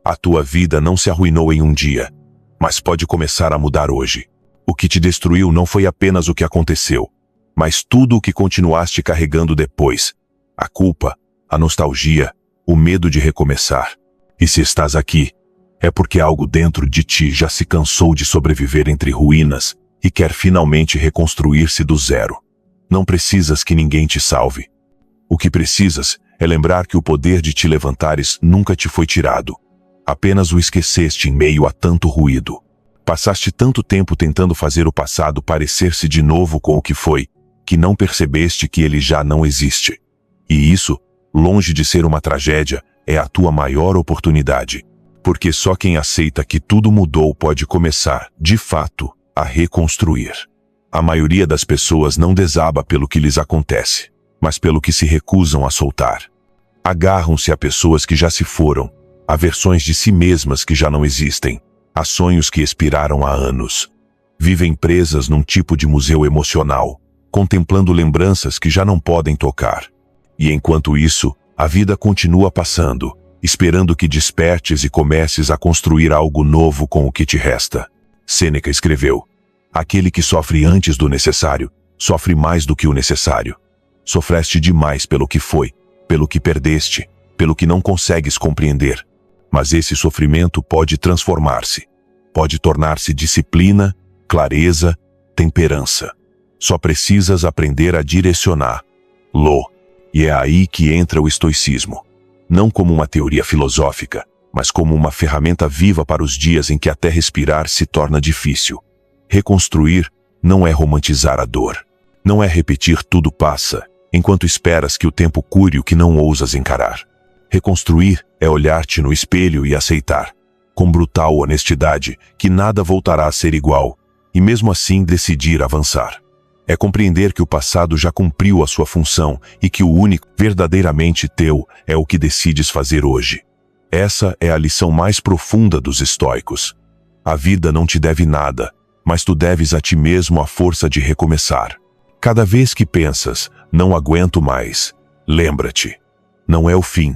A tua vida não se arruinou em um dia, mas pode começar a mudar hoje. O que te destruiu não foi apenas o que aconteceu, mas tudo o que continuaste carregando depois. A culpa, a nostalgia, o medo de recomeçar. E se estás aqui, é porque algo dentro de ti já se cansou de sobreviver entre ruínas e quer finalmente reconstruir-se do zero. Não precisas que ninguém te salve. O que precisas é lembrar que o poder de te levantares nunca te foi tirado. Apenas o esqueceste em meio a tanto ruído. Passaste tanto tempo tentando fazer o passado parecer-se de novo com o que foi, que não percebeste que ele já não existe. E isso, longe de ser uma tragédia, é a tua maior oportunidade. Porque só quem aceita que tudo mudou pode começar, de fato, a reconstruir. A maioria das pessoas não desaba pelo que lhes acontece, mas pelo que se recusam a soltar. Agarram-se a pessoas que já se foram, a versões de si mesmas que já não existem, a sonhos que expiraram há anos. Vivem presas num tipo de museu emocional, contemplando lembranças que já não podem tocar. E enquanto isso, a vida continua passando, esperando que despertes e comeces a construir algo novo com o que te resta. Sêneca escreveu: aquele que sofre antes do necessário, sofre mais do que o necessário. Sofreste demais pelo que foi, pelo que perdeste, pelo que não consegues compreender. Mas esse sofrimento pode transformar-se. Pode tornar-se disciplina, clareza, temperança. Só precisas aprender a direcionar. E é aí que entra o estoicismo. Não como uma teoria filosófica, mas como uma ferramenta viva para os dias em que até respirar se torna difícil. Reconstruir não é romantizar a dor. Não é repetir tudo passa, enquanto esperas que o tempo cure o que não ousas encarar. Reconstruir é olhar-te no espelho e aceitar, com brutal honestidade, que nada voltará a ser igual, e mesmo assim decidir avançar. É compreender que o passado já cumpriu a sua função e que o único verdadeiramente teu é o que decides fazer hoje. Essa é a lição mais profunda dos estoicos. A vida não te deve nada, mas tu deves a ti mesmo a força de recomeçar. Cada vez que pensas, não aguento mais, lembra-te. Não é o fim.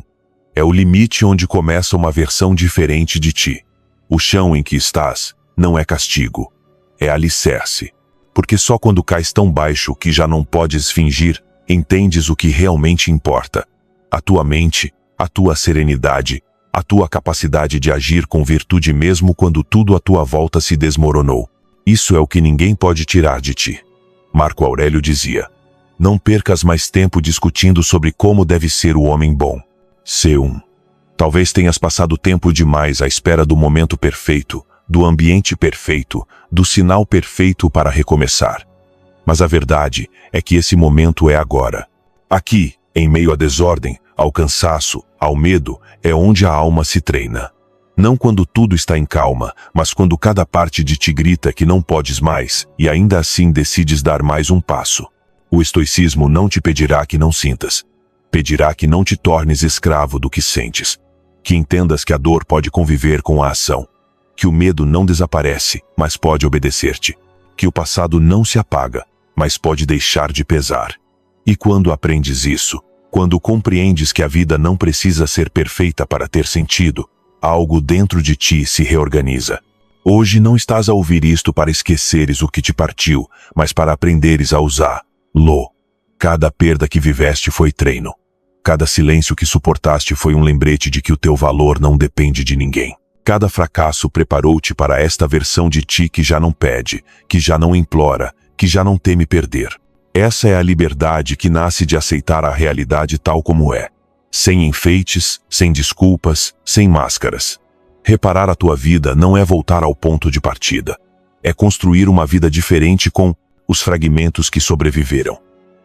É o limite onde começa uma versão diferente de ti. O chão em que estás não é castigo, é alicerce. Porque só quando cais tão baixo que já não podes fingir, entendes o que realmente importa. A tua mente, a tua serenidade, a tua capacidade de agir com virtude mesmo quando tudo à tua volta se desmoronou. Isso é o que ninguém pode tirar de ti. Marco Aurélio dizia: não percas mais tempo discutindo sobre como deve ser o homem bom. C1. Talvez tenhas passado tempo demais à espera do momento perfeito, do ambiente perfeito, do sinal perfeito para recomeçar. Mas a verdade é que esse momento é agora. Aqui, em meio à desordem, ao cansaço, ao medo, é onde a alma se treina. Não quando tudo está em calma, mas quando cada parte de ti grita que não podes mais, e ainda assim decides dar mais um passo. O estoicismo não te pedirá que não sintas. Pedirá que não te tornes escravo do que sentes. Que entendas que a dor pode conviver com a ação. Que o medo não desaparece, mas pode obedecer-te. Que o passado não se apaga, mas pode deixar de pesar. E quando aprendes isso, quando compreendes que a vida não precisa ser perfeita para ter sentido, algo dentro de ti se reorganiza. Hoje não estás a ouvir isto para esqueceres o que te partiu, mas para aprenderes a usá-lo. Cada perda que viveste foi treino. Cada silêncio que suportaste foi um lembrete de que o teu valor não depende de ninguém. Cada fracasso preparou-te para esta versão de ti que já não pede, que já não implora, que já não teme perder. Essa é a liberdade que nasce de aceitar a realidade tal como é. Sem enfeites, sem desculpas, sem máscaras. Reparar a tua vida não é voltar ao ponto de partida. É construir uma vida diferente com os fragmentos que sobreviveram.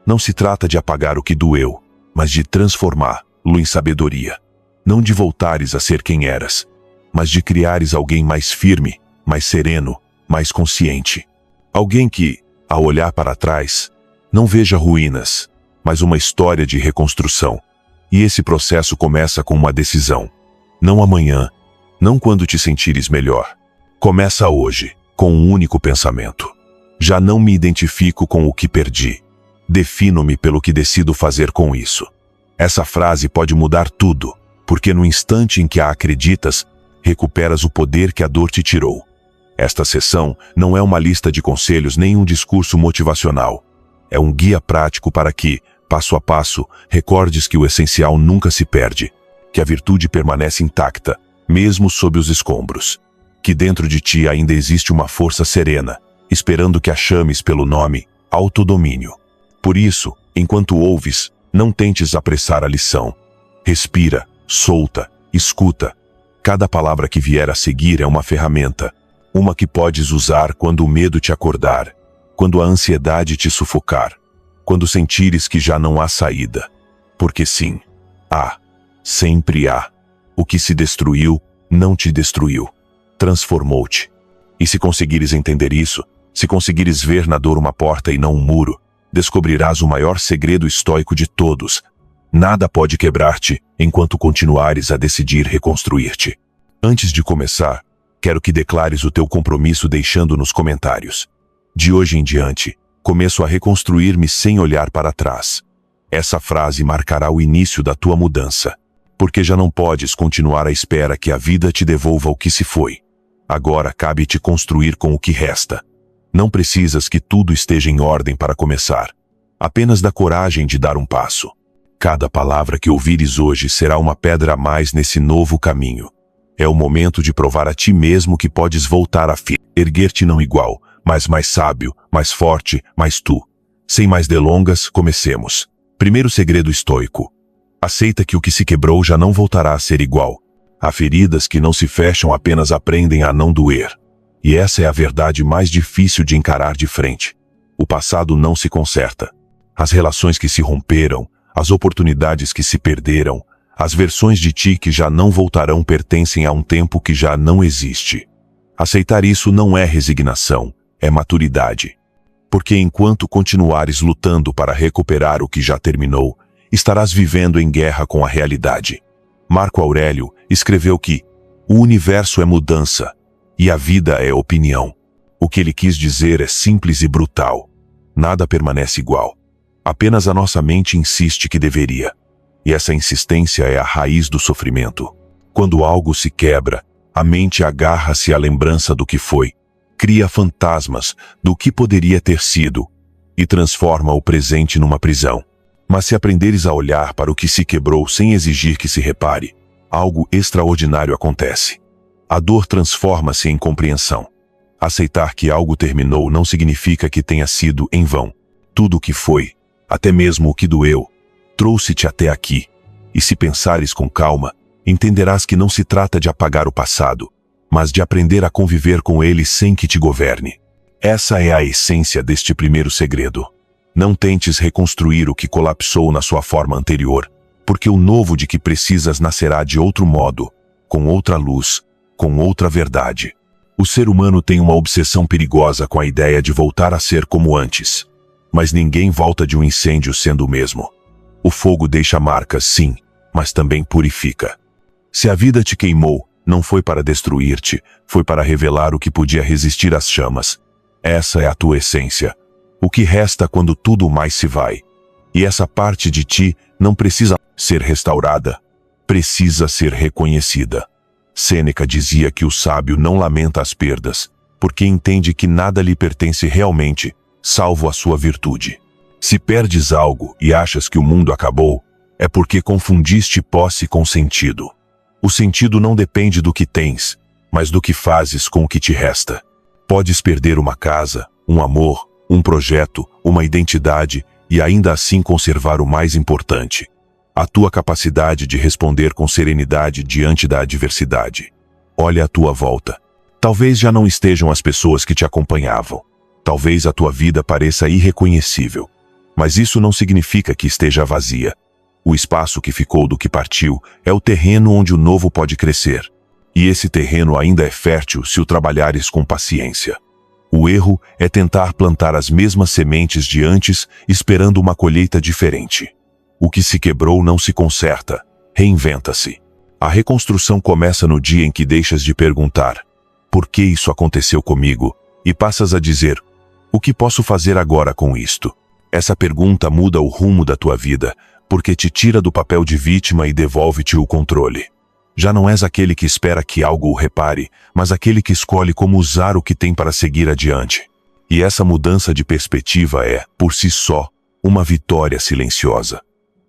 Não se trata de apagar o que doeu, mas de transformá-lo em sabedoria. Não de voltares a ser quem eras, mas de criares alguém mais firme, mais sereno, mais consciente. Alguém que, ao olhar para trás, não veja ruínas, mas uma história de reconstrução. E esse processo começa com uma decisão. Não amanhã, não quando te sentires melhor. Começa hoje, com um único pensamento. Já não me identifico com o que perdi. Defino-me pelo que decido fazer com isso. Essa frase pode mudar tudo, porque no instante em que a acreditas, recuperas o poder que a dor te tirou. Esta sessão não é uma lista de conselhos nem um discurso motivacional. É um guia prático para que, passo a passo, recordes que o essencial nunca se perde, que a virtude permanece intacta, mesmo sob os escombros, que dentro de ti ainda existe uma força serena, esperando que a chames pelo nome autodomínio. Por isso, enquanto ouves, não tentes apressar a lição. Respira, solta, escuta. Cada palavra que vier a seguir é uma ferramenta, uma que podes usar quando o medo te acordar, quando a ansiedade te sufocar, quando sentires que já não há saída. Porque sim, há, sempre há. O que se destruiu, não te destruiu, transformou-te. E se conseguires entender isso, se conseguires ver na dor uma porta e não um muro, descobrirás o maior segredo estoico de todos. Nada pode quebrar-te enquanto continuares a decidir reconstruir-te. Antes de começar, quero que declares o teu compromisso deixando nos comentários. De hoje em diante, começo a reconstruir-me sem olhar para trás. Essa frase marcará o início da tua mudança, porque já não podes continuar à espera que a vida te devolva o que se foi. Agora cabe-te construir com o que resta. Não precisas que tudo esteja em ordem para começar. Apenas dá coragem de dar um passo. Cada palavra que ouvires hoje será uma pedra a mais nesse novo caminho. É o momento de provar a ti mesmo que podes voltar a erguer-te não igual, mas mais sábio, mais forte, mais tu. Sem mais delongas, comecemos. Primeiro segredo estoico. Aceita que o que se quebrou já não voltará a ser igual. Há feridas que não se fecham, apenas aprendem a não doer. E essa é a verdade mais difícil de encarar de frente. O passado não se conserta. As relações que se romperam, as oportunidades que se perderam, as versões de ti que já não voltarão pertencem a um tempo que já não existe. Aceitar isso não é resignação, é maturidade. Porque enquanto continuares lutando para recuperar o que já terminou, estarás vivendo em guerra com a realidade. Marco Aurélio escreveu que o universo é mudança e a vida é opinião. O que ele quis dizer é simples e brutal. Nada permanece igual. Apenas a nossa mente insiste que deveria. E essa insistência é a raiz do sofrimento. Quando algo se quebra, a mente agarra-se à lembrança do que foi, cria fantasmas do que poderia ter sido e transforma o presente numa prisão. Mas se aprenderes a olhar para o que se quebrou sem exigir que se repare, algo extraordinário acontece. A dor transforma-se em compreensão. Aceitar que algo terminou não significa que tenha sido em vão. Tudo o que foi, até mesmo o que doeu, trouxe-te até aqui. E se pensares com calma, entenderás que não se trata de apagar o passado, mas de aprender a conviver com ele sem que te governe. Essa é a essência deste primeiro segredo. Não tentes reconstruir o que colapsou na sua forma anterior, porque o novo de que precisas nascerá de outro modo, com outra luz, com outra verdade. O ser humano tem uma obsessão perigosa com a ideia de voltar a ser como antes. Mas ninguém volta de um incêndio sendo o mesmo. O fogo deixa marcas, sim, mas também purifica. Se a vida te queimou, não foi para destruir-te, foi para revelar o que podia resistir às chamas. Essa é a tua essência. O que resta quando tudo mais se vai. E essa parte de ti não precisa ser restaurada, precisa ser reconhecida. Sêneca dizia que o sábio não lamenta as perdas, porque entende que nada lhe pertence realmente, salvo a sua virtude. Se perdes algo e achas que o mundo acabou, é porque confundiste posse com sentido. O sentido não depende do que tens, mas do que fazes com o que te resta. Podes perder uma casa, um amor, um projeto, uma identidade e ainda assim conservar o mais importante: a tua capacidade de responder com serenidade diante da adversidade. Olha à tua volta. Talvez já não estejam as pessoas que te acompanhavam. Talvez a tua vida pareça irreconhecível. Mas isso não significa que esteja vazia. O espaço que ficou do que partiu é o terreno onde o novo pode crescer. E esse terreno ainda é fértil se o trabalhares com paciência. O erro é tentar plantar as mesmas sementes de antes, esperando uma colheita diferente. O que se quebrou não se conserta, reinventa-se. A reconstrução começa no dia em que deixas de perguntar: por que isso aconteceu comigo? E passas a dizer: o que posso fazer agora com isto? Essa pergunta muda o rumo da tua vida, porque te tira do papel de vítima e devolve-te o controle. Já não és aquele que espera que algo o repare, mas aquele que escolhe como usar o que tem para seguir adiante. E essa mudança de perspectiva é, por si só, uma vitória silenciosa.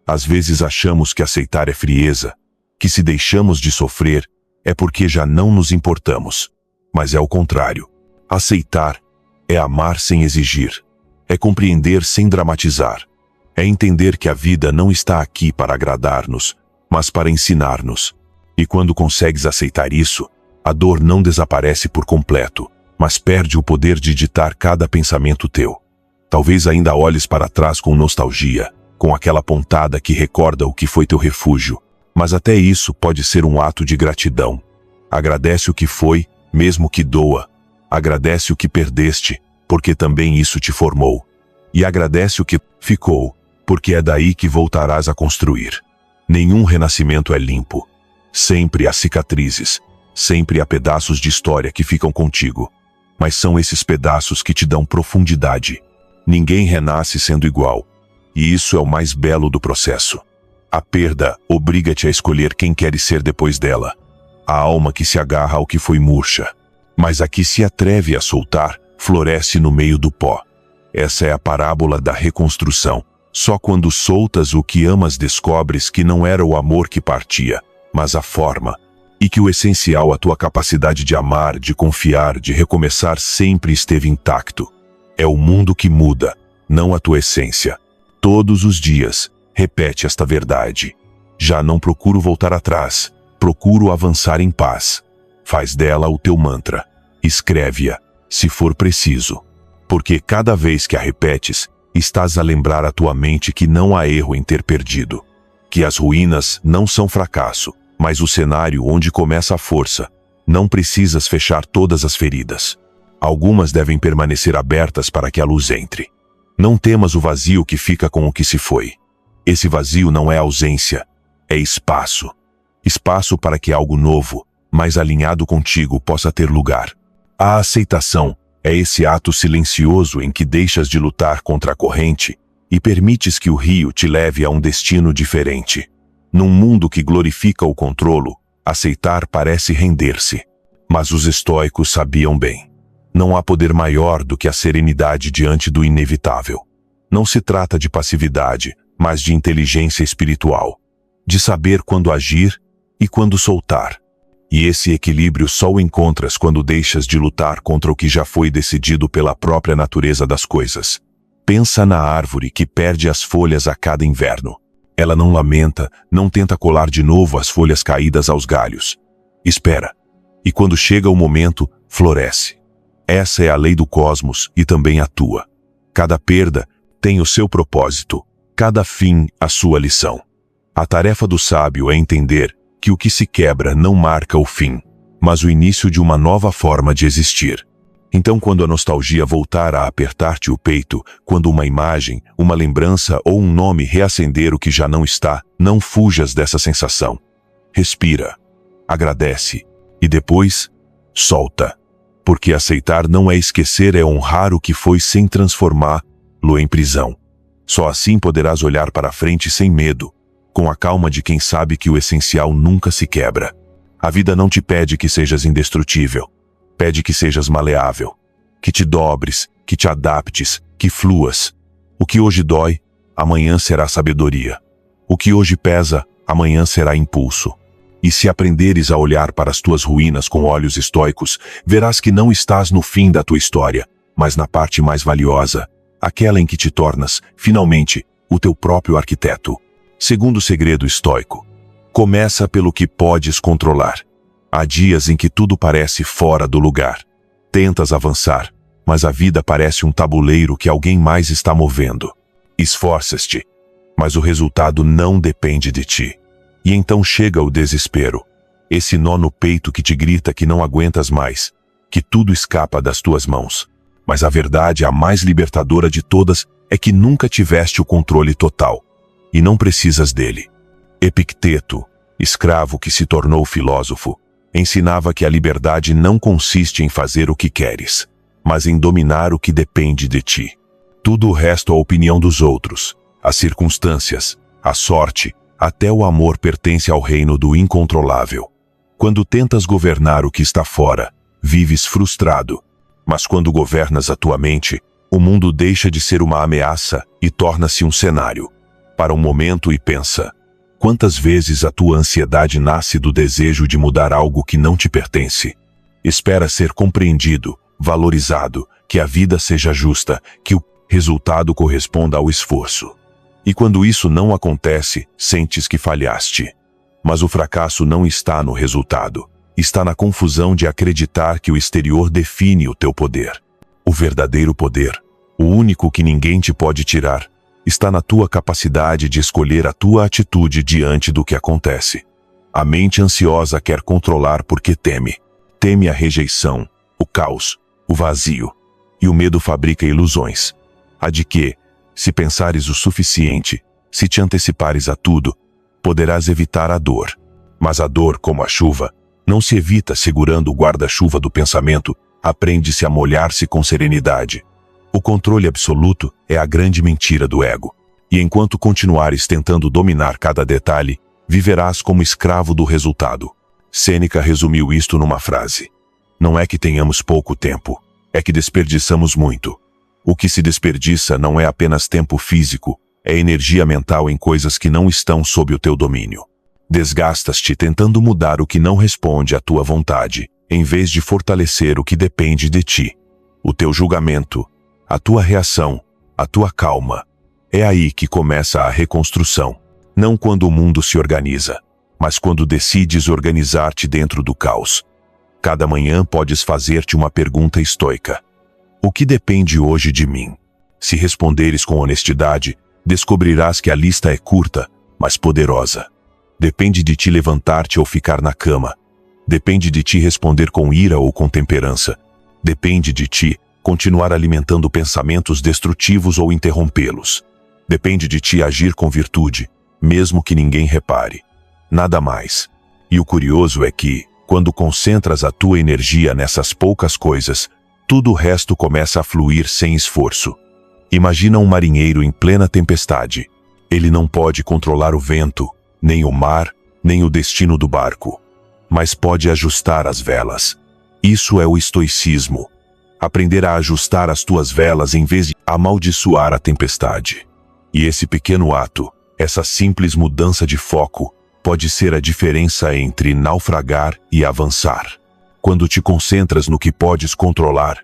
Às vezes achamos que aceitar é frieza, que se deixamos de sofrer é porque já não nos importamos. Mas é o contrário. Aceitar é amar sem exigir, é compreender sem dramatizar, é entender que a vida não está aqui para agradar-nos, mas para ensinar-nos. E quando consegues aceitar isso, a dor não desaparece por completo, mas perde o poder de ditar cada pensamento teu. Talvez ainda olhes para trás com nostalgia, com aquela pontada que recorda o que foi teu refúgio, mas até isso pode ser um ato de gratidão. Agradece o que foi, mesmo que doa. Agradece o que perdeste, porque também isso te formou. E agradece o que ficou, porque é daí que voltarás a construir. Nenhum renascimento é limpo. Sempre há cicatrizes, sempre há pedaços de história que ficam contigo. Mas são esses pedaços que te dão profundidade. Ninguém renasce sendo igual. E isso é o mais belo do processo. A perda obriga-te a escolher quem queres ser depois dela. A alma que se agarra ao que foi murcha, mas a que se atreve a soltar, floresce no meio do pó. Essa é a parábola da reconstrução. Só quando soltas o que amas descobres que não era o amor que partia, mas a forma, e que o essencial, a tua capacidade de amar, de confiar, de recomeçar sempre esteve intacto. É o mundo que muda, não a tua essência. Todos os dias, repete esta verdade. Já não procuro voltar atrás, procuro avançar em paz. Faz dela o teu mantra. Escreve-a, se for preciso. Porque cada vez que a repetes, estás a lembrar a tua mente que não há erro em ter perdido. Que as ruínas não são fracasso, mas o cenário onde começa a força. Não precisas fechar todas as feridas. Algumas devem permanecer abertas para que a luz entre. Não temas o vazio que fica com o que se foi. Esse vazio não é ausência, é espaço. Espaço para que algo novo, mais alinhado contigo, possa ter lugar. A aceitação é esse ato silencioso em que deixas de lutar contra a corrente e permites que o rio te leve a um destino diferente. Num mundo que glorifica o controlo, aceitar parece render-se. Mas os estoicos sabiam bem. Não há poder maior do que a serenidade diante do inevitável. Não se trata de passividade, mas de inteligência espiritual. De saber quando agir e quando soltar. E esse equilíbrio só o encontras quando deixas de lutar contra o que já foi decidido pela própria natureza das coisas. Pensa na árvore que perde as folhas a cada inverno. Ela não lamenta, não tenta colar de novo as folhas caídas aos galhos. Espera. E quando chega o momento, floresce. Essa é a lei do cosmos e também a tua. Cada perda tem o seu propósito, cada fim a sua lição. A tarefa do sábio é entender que o que se quebra não marca o fim, mas o início de uma nova forma de existir. Então, quando a nostalgia voltar a apertar-te o peito, quando uma imagem, uma lembrança ou um nome reacender o que já não está, não fujas dessa sensação. Respira, agradece e depois, solta. Porque aceitar não é esquecer, é honrar o que foi sem transformá-lo em prisão. Só assim poderás olhar para frente sem medo, com a calma de quem sabe que o essencial nunca se quebra. A vida não te pede que sejas indestrutível. Pede que sejas maleável, que te dobres, que te adaptes, que fluas. O que hoje dói, amanhã será sabedoria. O que hoje pesa, amanhã será impulso. E se aprenderes a olhar para as tuas ruínas com olhos estoicos, verás que não estás no fim da tua história, mas na parte mais valiosa, aquela em que te tornas, finalmente, o teu próprio arquiteto. Segundo segredo estoico: começa pelo que podes controlar. Há dias em que tudo parece fora do lugar. Tentas avançar, mas a vida parece um tabuleiro que alguém mais está movendo. Esforças-te, mas o resultado não depende de ti. E então chega o desespero. Esse nó no peito que te grita que não aguentas mais, que tudo escapa das tuas mãos. Mas a verdade, a mais libertadora de todas, é que nunca tiveste o controle total. E não precisas dele. Epicteto, escravo que se tornou filósofo, ensinava que a liberdade não consiste em fazer o que queres, mas em dominar o que depende de ti. Tudo o resto, a opinião dos outros, as circunstâncias, a sorte, até o amor pertence ao reino do incontrolável. Quando tentas governar o que está fora, vives frustrado. Mas quando governas a tua mente, o mundo deixa de ser uma ameaça e torna-se um cenário. Para um momento e pensa: quantas vezes a tua ansiedade nasce do desejo de mudar algo que não te pertence? Espera ser compreendido, valorizado, que a vida seja justa, que o resultado corresponda ao esforço. E quando isso não acontece, sentes que falhaste. Mas o fracasso não está no resultado. Está na confusão de acreditar que o exterior define o teu poder. O verdadeiro poder, o único que ninguém te pode tirar, está na tua capacidade de escolher a tua atitude diante do que acontece. A mente ansiosa quer controlar porque teme. Teme a rejeição, o caos, o vazio. E o medo fabrica ilusões. A de que, se pensares o suficiente, se te antecipares a tudo, poderás evitar a dor. Mas a dor, como a chuva, não se evita segurando o guarda-chuva do pensamento, aprende-se a molhar-se com serenidade. O controle absoluto é a grande mentira do ego. E enquanto continuares tentando dominar cada detalhe, viverás como escravo do resultado. Sêneca resumiu isto numa frase: não é que tenhamos pouco tempo, é que desperdiçamos muito. O que se desperdiça não é apenas tempo físico, é energia mental em coisas que não estão sob o teu domínio. Desgastas-te tentando mudar o que não responde à tua vontade, em vez de fortalecer o que depende de ti. O teu julgamento, a tua reação, a tua calma. É aí que começa a reconstrução. Não quando o mundo se organiza, mas quando decides organizar-te dentro do caos. Cada manhã podes fazer-te uma pergunta estoica: o que depende hoje de mim? Se responderes com honestidade, descobrirás que a lista é curta, mas poderosa. Depende de ti levantar-te ou ficar na cama. Depende de ti responder com ira ou com temperança. Depende de ti continuar alimentando pensamentos destrutivos ou interrompê-los. Depende de ti agir com virtude, mesmo que ninguém repare. Nada mais. E o curioso é que, quando concentras a tua energia nessas poucas coisas, tudo o resto começa a fluir sem esforço. Imagina um marinheiro em plena tempestade. Ele não pode controlar o vento, nem o mar, nem o destino do barco. Mas pode ajustar as velas. Isso é o estoicismo. Aprender a ajustar as tuas velas em vez de amaldiçoar a tempestade. E esse pequeno ato, essa simples mudança de foco, pode ser a diferença entre naufragar e avançar. Quando te concentras no que podes controlar,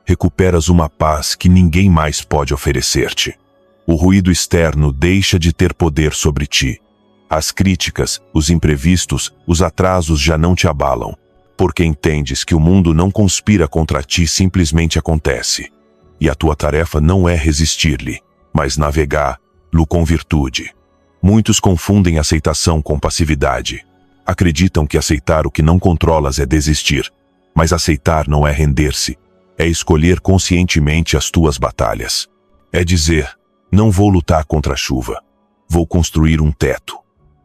recuperas uma paz que ninguém mais pode oferecer-te. O ruído externo deixa de ter poder sobre ti. As críticas, os imprevistos, os atrasos já não te abalam, porque entendes que o mundo não conspira contra ti, simplesmente acontece. E a tua tarefa não é resistir-lhe, mas navegá-lo com virtude. Muitos confundem aceitação com passividade. Acreditam que aceitar o que não controlas é desistir, mas aceitar não é render-se, é escolher conscientemente as tuas batalhas. É dizer: não vou lutar contra a chuva, vou construir um teto.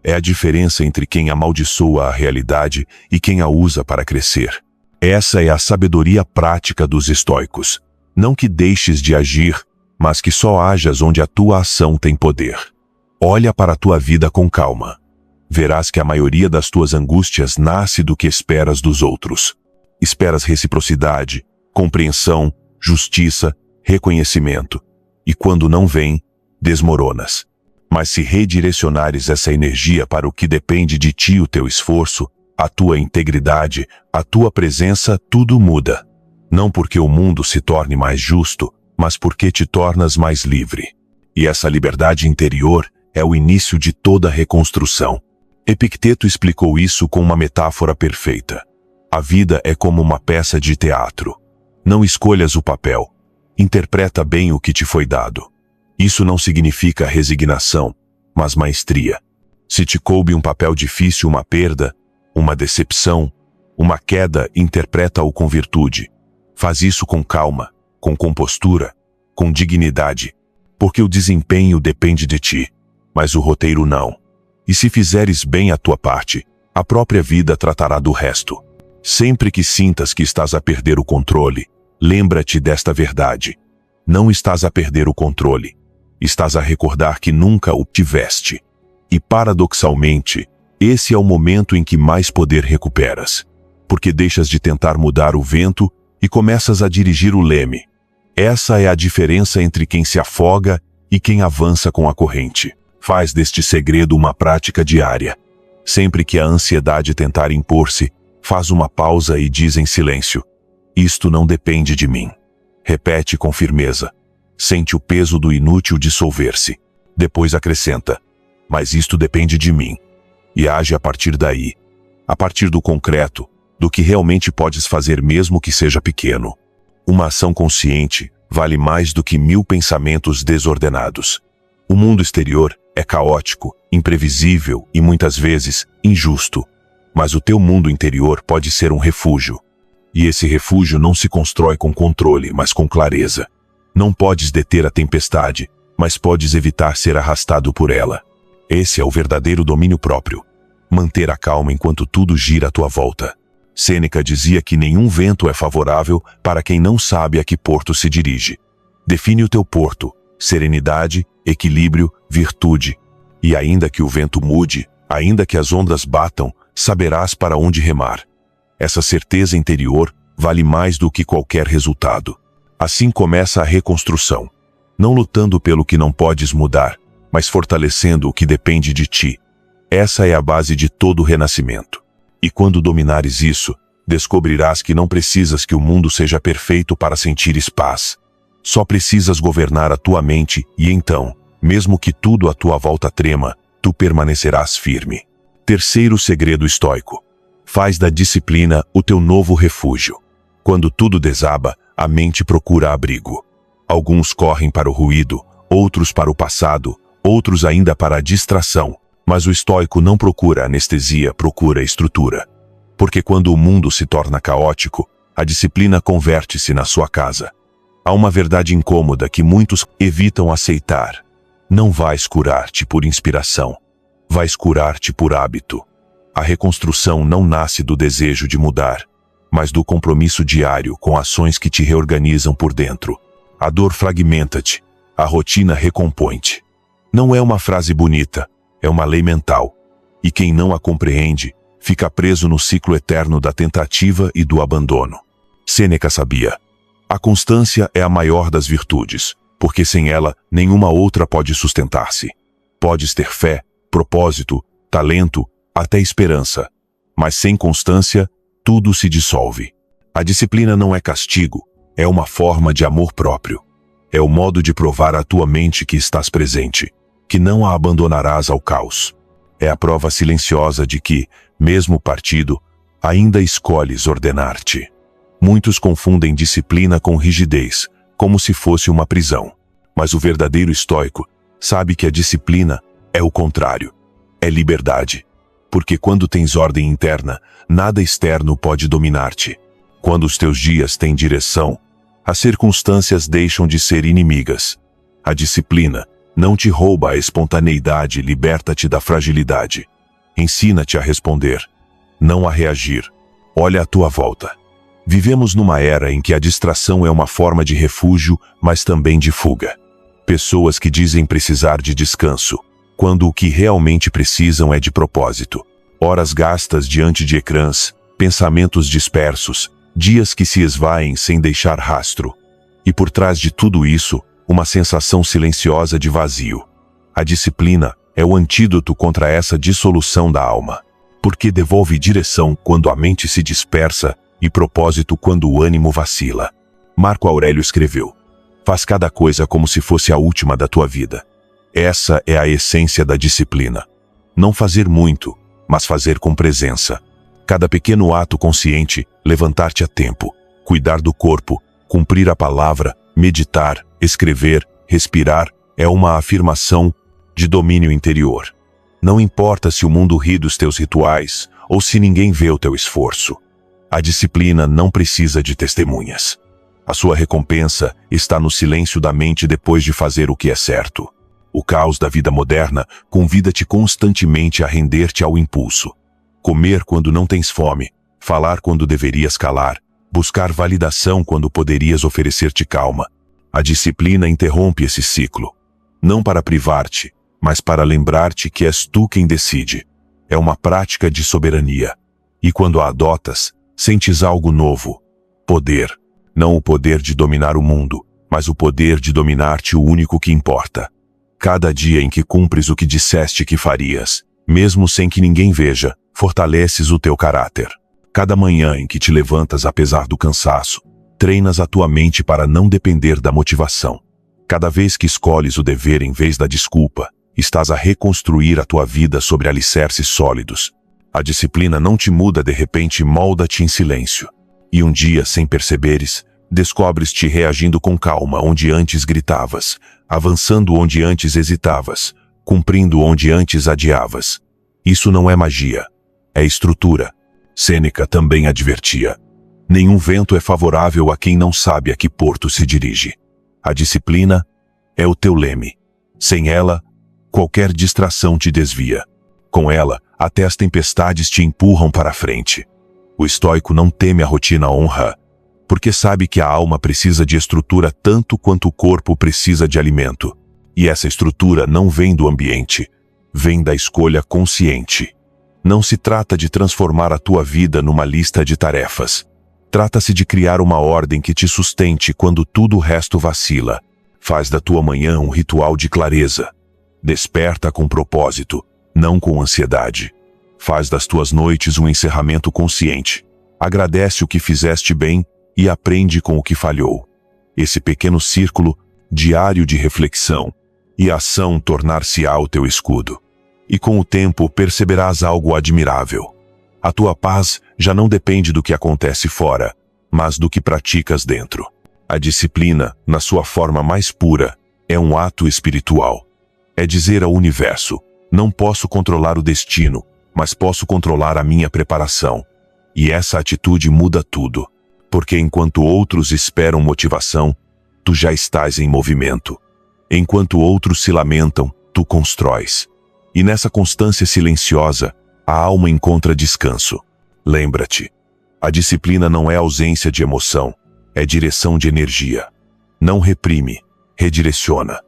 É a diferença entre quem amaldiçoa a realidade e quem a usa para crescer. Essa é a sabedoria prática dos estoicos. Não que deixes de agir, mas que só hajas onde a tua ação tem poder. Olha para a tua vida com calma. Verás que a maioria das tuas angústias nasce do que esperas dos outros. Esperas reciprocidade, compreensão, justiça, reconhecimento. E quando não vem, desmoronas. Mas se redirecionares essa energia para o que depende de ti, o teu esforço, a tua integridade, a tua presença, tudo muda. Não porque o mundo se torne mais justo, mas porque te tornas mais livre. E essa liberdade interior é o início de toda reconstrução. Epicteto explicou isso com uma metáfora perfeita. A vida é como uma peça de teatro. Não escolhas o papel. Interpreta bem o que te foi dado. Isso não significa resignação, mas maestria. Se te coube um papel difícil, uma perda, uma decepção, uma queda, interpreta-o com virtude. Faz isso com calma, com compostura, com dignidade, porque o desempenho depende de ti, mas o roteiro não. E se fizeres bem a tua parte, a própria vida tratará do resto. Sempre que sintas que estás a perder o controle, lembra-te desta verdade. Não estás a perder o controle. Estás a recordar que nunca o tiveste. E paradoxalmente, Esse é o momento em que mais poder recuperas, porque deixas de tentar mudar o vento e começas a dirigir o leme. Essa é a diferença entre quem se afoga e quem avança com a corrente. Faz deste segredo uma prática diária. Sempre que a ansiedade tentar impor-se, faz uma pausa e diz em silêncio: isto não depende de mim. Repete com firmeza. Sente o peso do inútil dissolver-se. Depois acrescenta: mas isto depende de mim. E age a partir daí. A partir do concreto, do que realmente podes fazer mesmo que seja pequeno. Uma ação consciente vale mais do que 1000 pensamentos desordenados. O mundo exterior é caótico, imprevisível e muitas vezes injusto. Mas o teu mundo interior pode ser um refúgio. E esse refúgio não se constrói com controle, mas com clareza. Não podes deter a tempestade, mas podes evitar ser arrastado por ela. Esse é o verdadeiro domínio próprio. Manter a calma enquanto tudo gira à tua volta. Sêneca dizia que nenhum vento é favorável para quem não sabe a que porto se dirige. Define o teu porto: serenidade, equilíbrio, virtude. E ainda que o vento mude, ainda que as ondas batam, saberás para onde remar. Essa certeza interior vale mais do que qualquer resultado. Assim começa a reconstrução. Não lutando pelo que não podes mudar, mas fortalecendo o que depende de ti. Essa é a base de todo o renascimento. E quando dominares isso, descobrirás que não precisas que o mundo seja perfeito para sentires paz. Só precisas governar a tua mente e então, mesmo que tudo à tua volta trema, tu permanecerás firme. Terceiro segredo estoico. Faz da disciplina o teu novo refúgio. Quando tudo desaba, a mente procura abrigo. Alguns correm para o ruído, outros para o passado, outros ainda para a distração. Mas o estoico não procura anestesia, procura estrutura. Porque quando o mundo se torna caótico, a disciplina converte-se na sua casa. Há uma verdade incômoda que muitos evitam aceitar. Não vais curar-te por inspiração. Vais curar-te por hábito. A reconstrução não nasce do desejo de mudar, mas do compromisso diário com ações que te reorganizam por dentro. A dor fragmenta-te, a rotina recompõe-te. Não é uma frase bonita, é uma lei mental. E quem não a compreende, fica preso no ciclo eterno da tentativa e do abandono. Sêneca sabia: a constância é a maior das virtudes, porque sem ela, nenhuma outra pode sustentar-se. Podes ter fé, propósito, talento, até esperança. Mas sem constância, tudo se dissolve. A disciplina não é castigo, é uma forma de amor próprio. É o modo de provar à tua mente que estás presente, que não a abandonarás ao caos. É a prova silenciosa de que, mesmo partido, ainda escolhes ordenar-te. Muitos confundem disciplina com rigidez, como se fosse uma prisão. Mas o verdadeiro estoico sabe que a disciplina é o contrário. É liberdade. Porque quando tens ordem interna, nada externo pode dominar-te. Quando os teus dias têm direção, as circunstâncias deixam de ser inimigas. A disciplina não te rouba a espontaneidade, liberta-te da fragilidade. Ensina-te a responder, não a reagir. Olha à tua volta. Vivemos numa era em que a distração é uma forma de refúgio, mas também de fuga. Pessoas que dizem precisar de descanso, quando o que realmente precisam é de propósito. Horas gastas diante de ecrãs, pensamentos dispersos, dias que se esvaem sem deixar rastro. E por trás de tudo isso, uma sensação silenciosa de vazio. A disciplina é o antídoto contra essa dissolução da alma, porque devolve direção quando a mente se dispersa e propósito quando o ânimo vacila. Marco Aurélio escreveu: faz cada coisa como se fosse a última da tua vida. Essa é a essência da disciplina. Não fazer muito, mas fazer com presença. Cada pequeno ato consciente, levantar-te a tempo, cuidar do corpo, cumprir a palavra, meditar, escrever, respirar, é uma afirmação de domínio interior. Não importa se o mundo ri dos teus rituais ou se ninguém vê o teu esforço. A disciplina não precisa de testemunhas. A sua recompensa está no silêncio da mente depois de fazer o que é certo. O caos da vida moderna convida-te constantemente a render-te ao impulso. Comer quando não tens fome, falar quando deverias calar, buscar validação quando poderias oferecer-te calma. A disciplina interrompe esse ciclo. Não para privar-te, mas para lembrar-te que és tu quem decide. é uma prática de soberania. E quando a adotas, sentes algo novo. Poder. Não o poder de dominar o mundo, mas o poder de dominar-te, o único que importa. Cada dia em que cumpres o que disseste que farias, mesmo sem que ninguém veja, fortaleces o teu caráter. Cada manhã em que te levantas apesar do cansaço, treinas a tua mente para não depender da motivação. Cada vez que escolhes o dever em vez da desculpa, estás a reconstruir a tua vida sobre alicerces sólidos. A disciplina não te muda de repente, molda-te em silêncio. E um dia, sem perceberes, descobres-te reagindo com calma onde antes gritavas, avançando onde antes hesitavas, cumprindo onde antes adiavas. Isso não é magia, é estrutura. Sêneca também advertia. Nenhum vento é favorável a quem não sabe a que porto se dirige. A disciplina é o teu leme. Sem ela, qualquer distração te desvia. Com ela, até as tempestades te empurram para a frente. O estoico não teme a rotina honra, porque sabe que a alma precisa de estrutura tanto quanto o corpo precisa de alimento. E essa estrutura não vem do ambiente, vem da escolha consciente. Não se trata de transformar a tua vida numa lista de tarefas. Trata-se de criar uma ordem que te sustente quando tudo o resto vacila. Faz da tua manhã um ritual de clareza. Desperta com propósito, não com ansiedade. Faz das tuas noites um encerramento consciente. Agradece o que fizeste bem e aprende com o que falhou. Esse pequeno círculo, diário de reflexão e ação, tornar-se-á o teu escudo. E com o tempo perceberás algo admirável. A tua paz já não depende do que acontece fora, mas do que praticas dentro. A disciplina, na sua forma mais pura, é um ato espiritual. É dizer ao universo: não posso controlar o destino, mas posso controlar a minha preparação. E essa atitude muda tudo, porque enquanto outros esperam motivação, tu já estás em movimento. Enquanto outros se lamentam, tu constróis. E nessa constância silenciosa, a alma encontra descanso. Lembra-te, a disciplina não é ausência de emoção, é direção de energia. Não reprime, redireciona.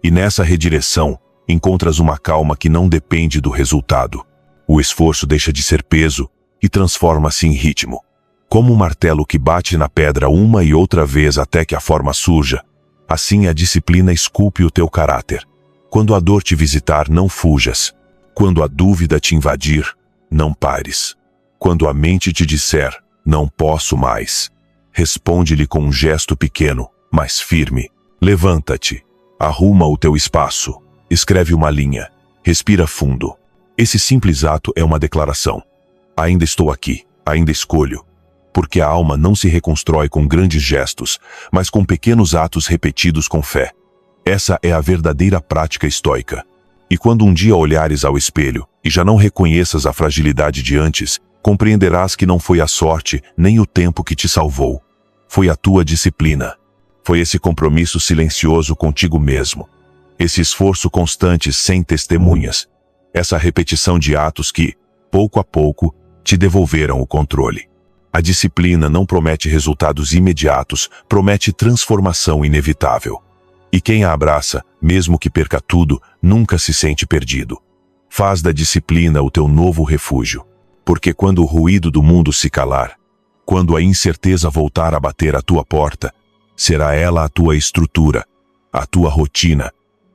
E nessa redireção, encontras uma calma que não depende do resultado. O esforço deixa de ser peso e transforma-se em ritmo. Como um martelo que bate na pedra uma e outra vez até que a forma surja, assim a disciplina esculpe o teu caráter. Quando a dor te visitar, não fujas. Quando a dúvida te invadir, não pares. Quando a mente te disser: não posso mais, responde-lhe com um gesto pequeno, mas firme. Levanta-te, arruma o teu espaço, escreve uma linha, respira fundo. Esse simples ato é uma declaração. Ainda estou aqui, ainda escolho. Porque a alma não se reconstrói com grandes gestos, mas com pequenos atos repetidos com fé. Essa é a verdadeira prática estoica. E quando um dia olhares ao espelho e já não reconheças a fragilidade de antes, compreenderás que não foi a sorte nem o tempo que te salvou. Foi a tua disciplina. Foi esse compromisso silencioso contigo mesmo. Esse esforço constante sem testemunhas. Essa repetição de atos que, pouco a pouco, te devolveram o controle. A disciplina não promete resultados imediatos, promete transformação inevitável. E quem a abraça, mesmo que perca tudo, nunca se sente perdido. Faz da disciplina o teu novo refúgio. Porque quando o ruído do mundo se calar, quando a incerteza voltar a bater à tua porta, será ela a tua estrutura, a tua rotina,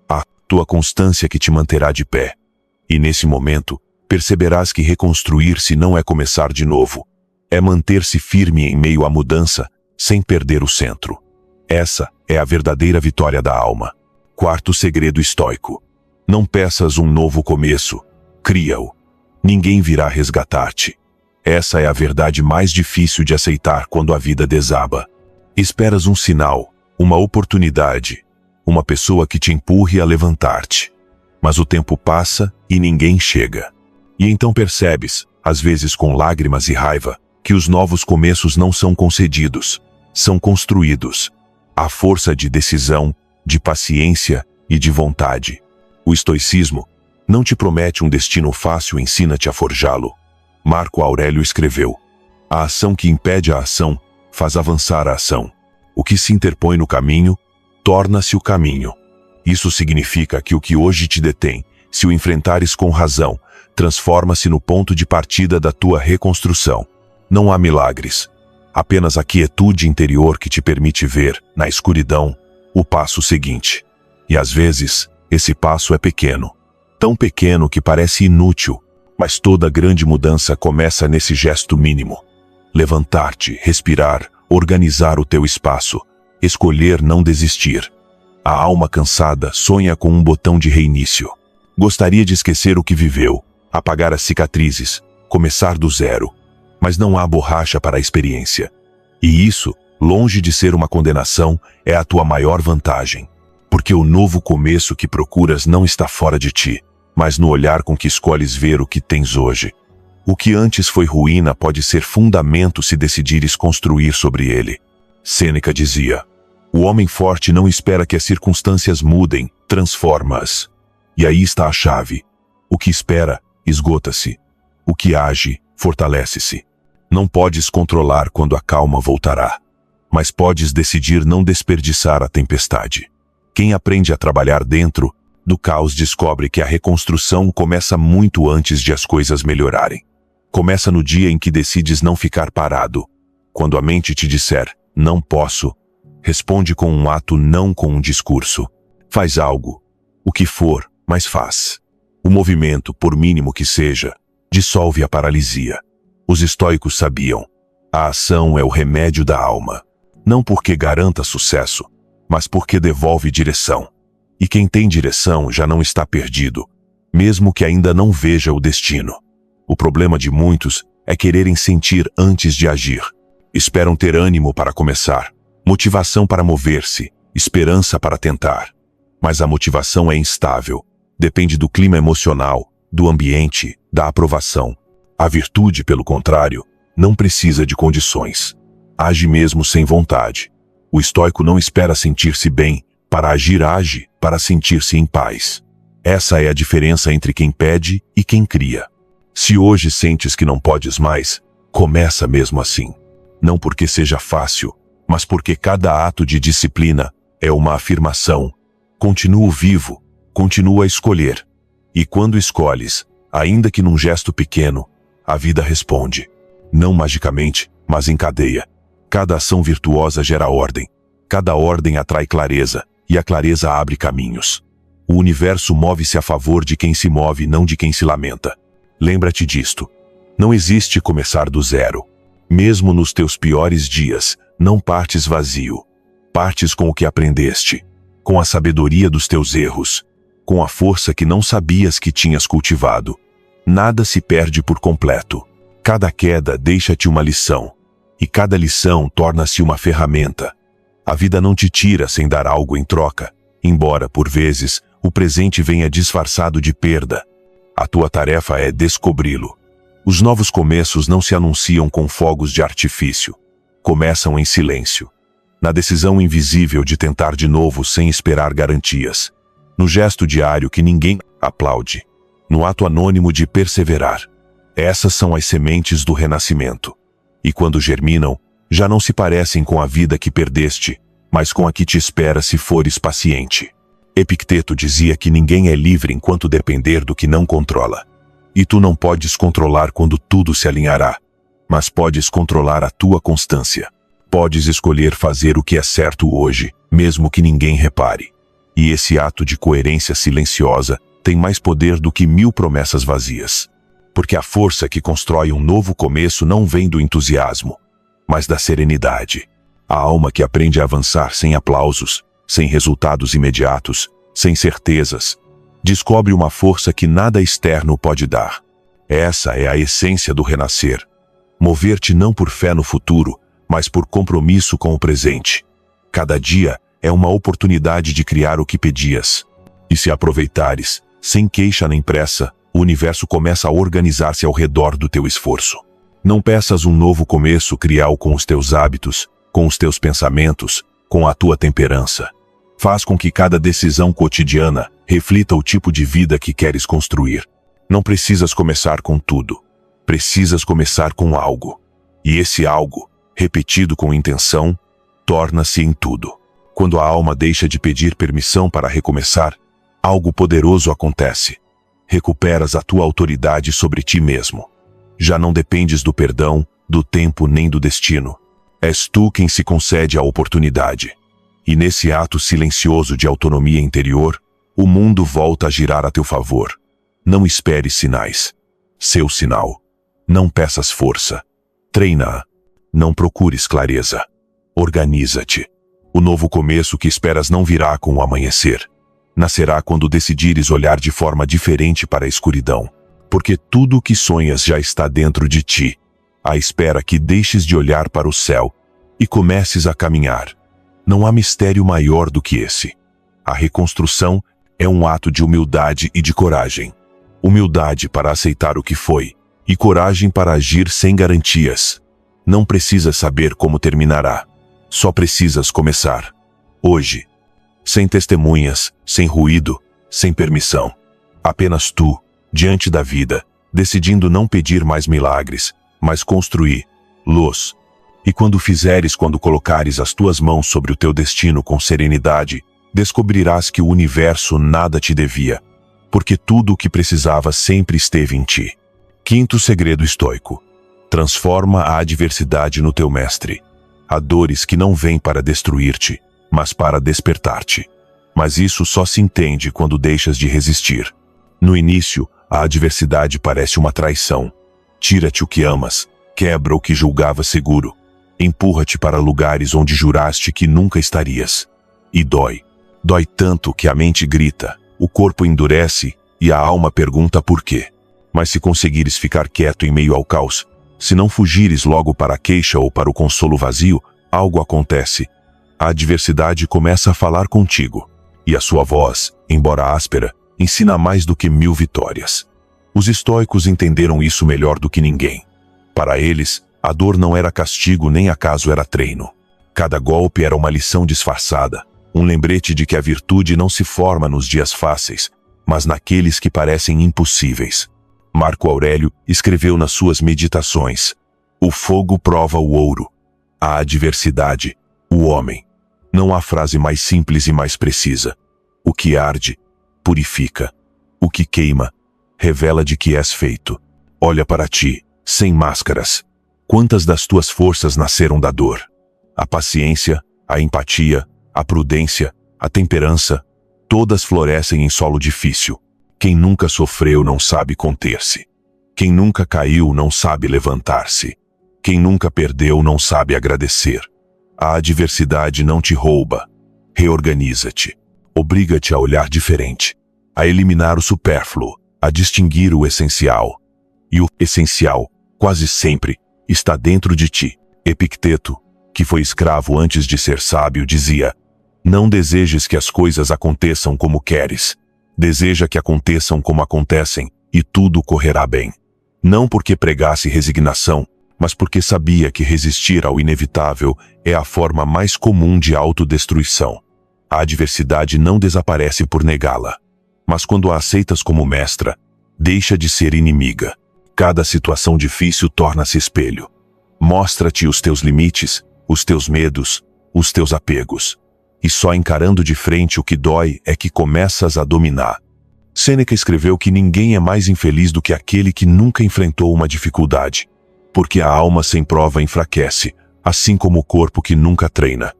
a tua constância que te manterá de pé. E nesse momento, perceberás que reconstruir-se não é começar de novo. É manter-se firme em meio à mudança, sem perder o centro. Essa é a verdadeira vitória da alma. Quarto segredo estoico. Não peças um novo começo, cria-o. Ninguém virá resgatar-te. Essa é a verdade mais difícil de aceitar quando a vida desaba. Esperas um sinal, uma oportunidade, uma pessoa que te empurre a levantar-te. Mas o tempo passa e ninguém chega. E então percebes, às vezes com lágrimas e raiva, que os novos começos não são concedidos, são construídos. A força de decisão, de paciência e de vontade. O estoicismo não te promete um destino fácil, ensina-te a forjá-lo. Marco Aurélio escreveu: a ação que impede a ação faz avançar a ação. O que se interpõe no caminho, torna-se o caminho. Isso significa que o que hoje te detém, se o enfrentares com razão, transforma-se no ponto de partida da tua reconstrução. Não há milagres, apenas a quietude interior que te permite ver, na escuridão, o passo seguinte. E às vezes, esse passo é pequeno, tão pequeno que parece inútil, mas toda grande mudança começa nesse gesto mínimo. Levantar-te, respirar, organizar o teu espaço, escolher não desistir. A alma cansada sonha com um botão de reinício. Gostaria de esquecer o que viveu, apagar as cicatrizes, começar do zero. Mas não há borracha para a experiência. E isso, longe de ser uma condenação, é a tua maior vantagem. Porque o novo começo que procuras não está fora de ti, mas no olhar com que escolhes ver o que tens hoje. O que antes foi ruína pode ser fundamento se decidires construir sobre ele. Sêneca dizia: o homem forte não espera que as circunstâncias mudem, transforma-as. E aí está a chave. O que espera, esgota-se. O que age, fortalece-se. Não podes controlar quando a calma voltará, mas podes decidir não desperdiçar a tempestade. Quem aprende a trabalhar dentro do caos descobre que a reconstrução começa muito antes de as coisas melhorarem. Começa no dia em que decides não ficar parado. Quando a mente te disser, não posso, responde com um ato, não com um discurso. Faz algo, o que for, mas faz. O movimento, por mínimo que seja, dissolve a paralisia. Os estoicos sabiam, a ação é o remédio da alma. Não porque garanta sucesso, mas porque devolve direção. E quem tem direção já não está perdido, mesmo que ainda não veja o destino. O problema de muitos é quererem sentir antes de agir. Esperam ter ânimo para começar, motivação para mover-se, esperança para tentar. Mas a motivação é instável, depende do clima emocional, do ambiente, da aprovação. A virtude, pelo contrário, não precisa de condições. Age mesmo sem vontade. O estoico não espera sentir-se bem, para agir age, para sentir-se em paz. Essa é a diferença entre quem pede e quem cria. Se hoje sentes que não podes mais, começa mesmo assim. Não porque seja fácil, mas porque cada ato de disciplina é uma afirmação. Continuo vivo, continuo a escolher. E quando escolhes, ainda que num gesto pequeno, a vida responde. Não magicamente, mas em cadeia. Cada ação virtuosa gera ordem. Cada ordem atrai clareza, e a clareza abre caminhos. O universo move-se a favor de quem se move, não de quem se lamenta. Lembra-te disto. Não existe começar do zero. Mesmo nos teus piores dias, não partes vazio. Partes com o que aprendeste, com a sabedoria dos teus erros, com a força que não sabias que tinhas cultivado. Nada se perde por completo. Cada queda deixa-te uma lição, e cada lição torna-se uma ferramenta. A vida não te tira sem dar algo em troca, embora, por vezes, o presente venha disfarçado de perda. A tua tarefa é descobri-lo. Os novos começos não se anunciam com fogos de artifício. Começam em silêncio. Na decisão invisível de tentar de novo sem esperar garantias. No gesto diário que ninguém aplaude. No ato anônimo de perseverar. Essas são as sementes do renascimento. E quando germinam, já não se parecem com a vida que perdeste, mas com a que te espera se fores paciente. Epicteto dizia que ninguém é livre enquanto depender do que não controla. E tu não podes controlar quando tudo se alinhará, mas podes controlar a tua constância. Podes escolher fazer o que é certo hoje, mesmo que ninguém repare. E esse ato de coerência silenciosa tem mais poder do que 1000 promessas vazias. Porque a força que constrói um novo começo não vem do entusiasmo, mas da serenidade. A alma que aprende a avançar sem aplausos, sem resultados imediatos, sem certezas, descobre uma força que nada externo pode dar. Essa é a essência do renascer. Mover-te não por fé no futuro, mas por compromisso com o presente. Cada dia é uma oportunidade de criar o que pedias. E se aproveitares, sem queixa nem pressa, o universo começa a organizar-se ao redor do teu esforço. Não peças um novo começo crial com os teus hábitos, com os teus pensamentos, com a tua temperança. Faz com que cada decisão cotidiana reflita o tipo de vida que queres construir. Não precisas começar com tudo. Precisas começar com algo. E esse algo, repetido com intenção, torna-se em tudo. Quando a alma deixa de pedir permissão para recomeçar, algo poderoso acontece. recuperas a tua autoridade sobre ti mesmo. Já não dependes do perdão, do tempo nem do destino. És tu quem se concede a oportunidade. E nesse ato silencioso de autonomia interior, o mundo volta a girar a teu favor. Não esperes sinais. Seu sinal. Não peças força. Treina-a. Não procures clareza. Organiza-te. O novo começo que esperas não virá com o amanhecer. Nascerá quando decidires olhar de forma diferente para a escuridão. Porque tudo o que sonhas já está dentro de ti, à espera que deixes de olhar para o céu e comeces a caminhar. Não há mistério maior do que esse. A reconstrução é um ato de humildade e de coragem. Humildade para aceitar o que foi, e coragem para agir sem garantias. Não precisas saber como terminará. Só precisas começar. Hoje. Sem testemunhas, sem ruído, sem permissão. Apenas tu, diante da vida, decidindo não pedir mais milagres, mas construir luz. E quando colocares as tuas mãos sobre o teu destino com serenidade, descobrirás que o universo nada te devia, porque tudo o que precisava sempre esteve em ti. Quinto segredo estoico. Transforma a adversidade no teu mestre. Há dores que não vêm para destruir-te, mas para despertar-te. Mas isso só se entende quando deixas de resistir. No início, a adversidade parece uma traição. Tira-te o que amas, quebra o que julgavas seguro. Empurra-te para lugares onde juraste que nunca estarias. E dói. Dói tanto que a mente grita, o corpo endurece e a alma pergunta por quê. Mas se conseguires ficar quieto em meio ao caos, se não fugires logo para a queixa ou para o consolo vazio, algo acontece. A adversidade começa a falar contigo. E a sua voz, embora áspera, ensina mais do que 1000 vitórias. Os estoicos entenderam isso melhor do que ninguém. Para eles, a dor não era castigo nem acaso era treino. Cada golpe era uma lição disfarçada, um lembrete de que a virtude não se forma nos dias fáceis, mas naqueles que parecem impossíveis. Marco Aurélio escreveu nas suas meditações: o fogo prova o ouro, a adversidade, o homem. Não há frase mais simples e mais precisa. O que arde, purifica. O que queima, revela de que és feito. Olha para ti, sem máscaras. Quantas das tuas forças nasceram da dor? A paciência, a empatia, a prudência, a temperança, todas florescem em solo difícil. Quem nunca sofreu não sabe conter-se. Quem nunca caiu não sabe levantar-se. Quem nunca perdeu não sabe agradecer. A adversidade não te rouba. Reorganiza-te. Obriga-te a olhar diferente. A eliminar o supérfluo. A distinguir o essencial. E o essencial, quase sempre, está dentro de ti. Epicteto, que foi escravo antes de ser sábio, dizia: não desejes que as coisas aconteçam como queres. Deseja que aconteçam como acontecem, e tudo correrá bem. Não porque pregasse resignação, mas porque sabia que resistir ao inevitável é a forma mais comum de autodestruição. A adversidade não desaparece por negá-la, mas quando a aceitas como mestra, deixa de ser inimiga. Cada situação difícil torna-se espelho. Mostra-te os teus limites, os teus medos, os teus apegos. E só encarando de frente o que dói é que começas a dominar. Sêneca escreveu que ninguém é mais infeliz do que aquele que nunca enfrentou uma dificuldade, porque a alma sem prova enfraquece, assim como o corpo que nunca treina.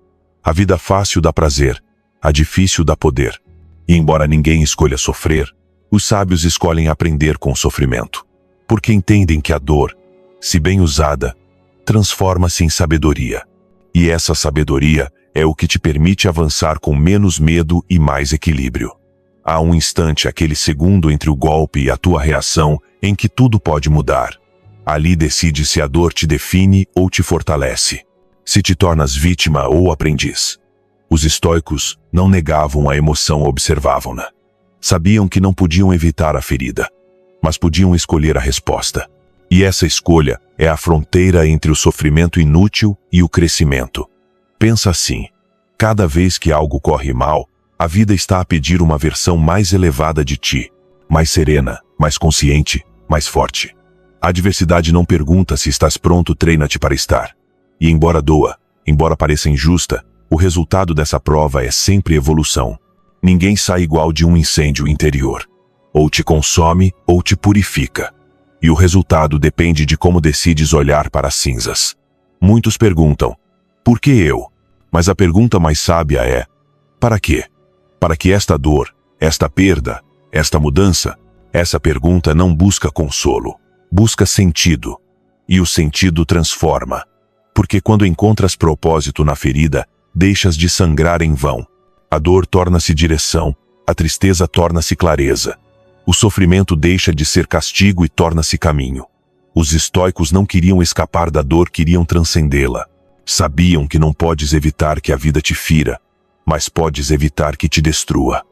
A vida fácil dá prazer, a difícil dá poder. E embora ninguém escolha sofrer, os sábios escolhem aprender com o sofrimento, porque entendem que a dor, se bem usada, transforma-se em sabedoria. E essa sabedoria é o que te permite avançar com menos medo e mais equilíbrio. Há um instante, aquele segundo entre o golpe e a tua reação, em que tudo pode mudar. Ali decide se a dor te define ou te fortalece, se te tornas vítima ou aprendiz. Os estoicos não negavam a emoção, observavam-na. Sabiam que não podiam evitar a ferida, mas podiam escolher a resposta. E essa escolha é a fronteira entre o sofrimento inútil e o crescimento. Pensa assim: cada vez que algo corre mal, a vida está a pedir uma versão mais elevada de ti, mais serena, mais consciente, mais forte. A adversidade não pergunta se estás pronto, treina-te para estar. E embora doa, embora pareça injusta, o resultado dessa prova é sempre evolução. Ninguém sai igual de um incêndio interior. ou te consome ou te purifica. E o resultado depende de como decides olhar para as cinzas. Muitos perguntam, por que eu? Mas a pergunta mais sábia é, para quê? Para que esta dor, esta perda, esta mudança, essa pergunta não busca consolo, busca sentido. E o sentido transforma. Porque quando encontras propósito na ferida, deixas de sangrar em vão. A dor torna-se direção, a tristeza torna-se clareza. O sofrimento deixa de ser castigo e torna-se caminho. Os estoicos não queriam escapar da dor, queriam transcendê-la. Sabiam que não podes evitar que a vida te fira, mas podes evitar que te destrua.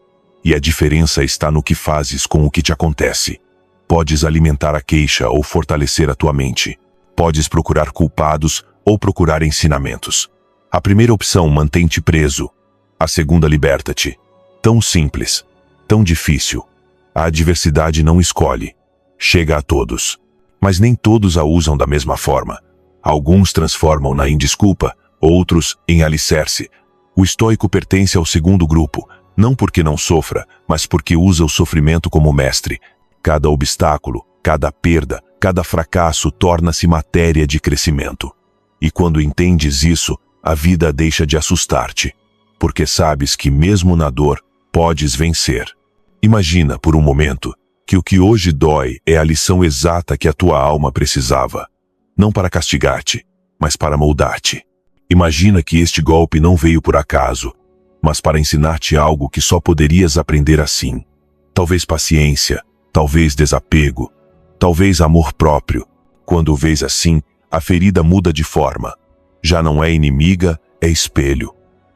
E a diferença está no que fazes com o que te acontece. Podes alimentar a queixa ou fortalecer a tua mente. Podes procurar culpados ou procurar ensinamentos. A primeira opção mantém-te preso. A segunda liberta-te. Tão simples, tão difícil. A adversidade não escolhe. Chega a todos. Mas nem todos a usam da mesma forma. Alguns transformam-na em desculpa, outros em alicerce. O estoico pertence ao segundo grupo, não porque não sofra, mas porque usa o sofrimento como mestre. Cada obstáculo, cada perda, cada fracasso torna-se matéria de crescimento. E quando entendes isso, a vida deixa de assustar-te, porque sabes que mesmo na dor, podes vencer. Imagina por um momento que o que hoje dói é a lição exata que a tua alma precisava. Não para castigar-te, mas para moldar-te. Imagina que este golpe não veio por acaso, mas para ensinar-te algo que só poderias aprender assim. Talvez paciência, talvez desapego, talvez amor próprio. Quando o vês assim, a ferida muda de forma. Já não é inimiga, é espelho.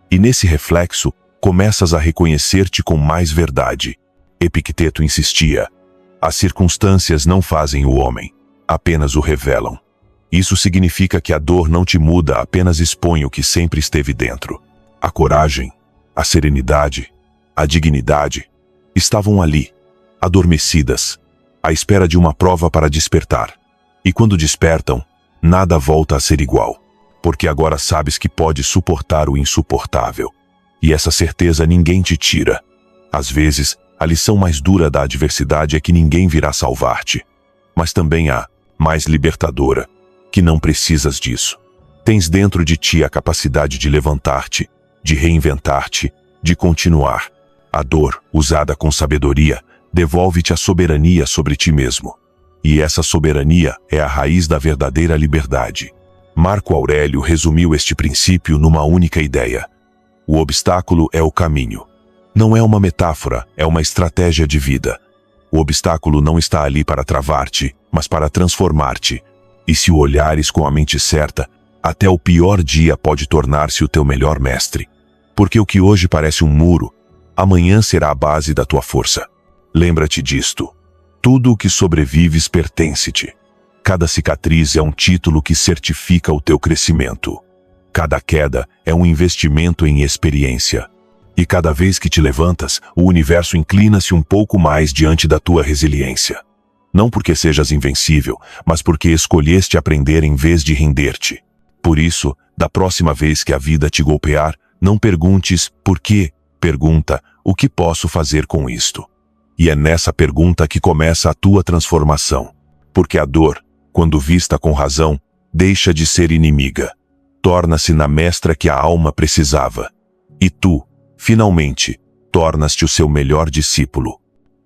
E nesse reflexo, começas a reconhecer-te com mais verdade. Epicteto insistia: as circunstâncias não fazem o homem, apenas o revelam. Isso significa que a dor não te muda, apenas expõe o que sempre esteve dentro. A coragem, a serenidade, a dignidade estavam ali, adormecidas, à espera de uma prova para despertar. E quando despertam, nada volta a ser igual, porque agora sabes que pode suportar o insuportável. E essa certeza ninguém te tira. Às vezes, a lição mais dura da adversidade é que ninguém virá salvar-te. Mas também há, mais libertadora, que não precisas disso. Tens dentro de ti a capacidade de levantar-te, de reinventar-te, de continuar. A dor, usada com sabedoria, devolve-te a soberania sobre ti mesmo. E essa soberania é a raiz da verdadeira liberdade. Marco Aurélio resumiu este princípio numa única ideia: o obstáculo é o caminho. Não é uma metáfora, é uma estratégia de vida. O obstáculo não está ali para travar-te, mas para transformar-te. E se o olhares com a mente certa, até o pior dia pode tornar-se o teu melhor mestre. Porque o que hoje parece um muro, amanhã será a base da tua força. Lembra-te disto. Tudo o que sobrevives pertence-te. Cada cicatriz é um título que certifica o teu crescimento. Cada queda é um investimento em experiência. E cada vez que te levantas, o universo inclina-se um pouco mais diante da tua resiliência. Não porque sejas invencível, mas porque escolheste aprender em vez de render-te. Por isso, da próxima vez que a vida te golpear, não perguntes por quê, pergunta o que posso fazer com isto. E é nessa pergunta que começa a tua transformação. Porque a dor, quando vista com razão, deixa de ser inimiga. Torna-se na mestra que a alma precisava. E tu, finalmente, tornas-te o seu melhor discípulo.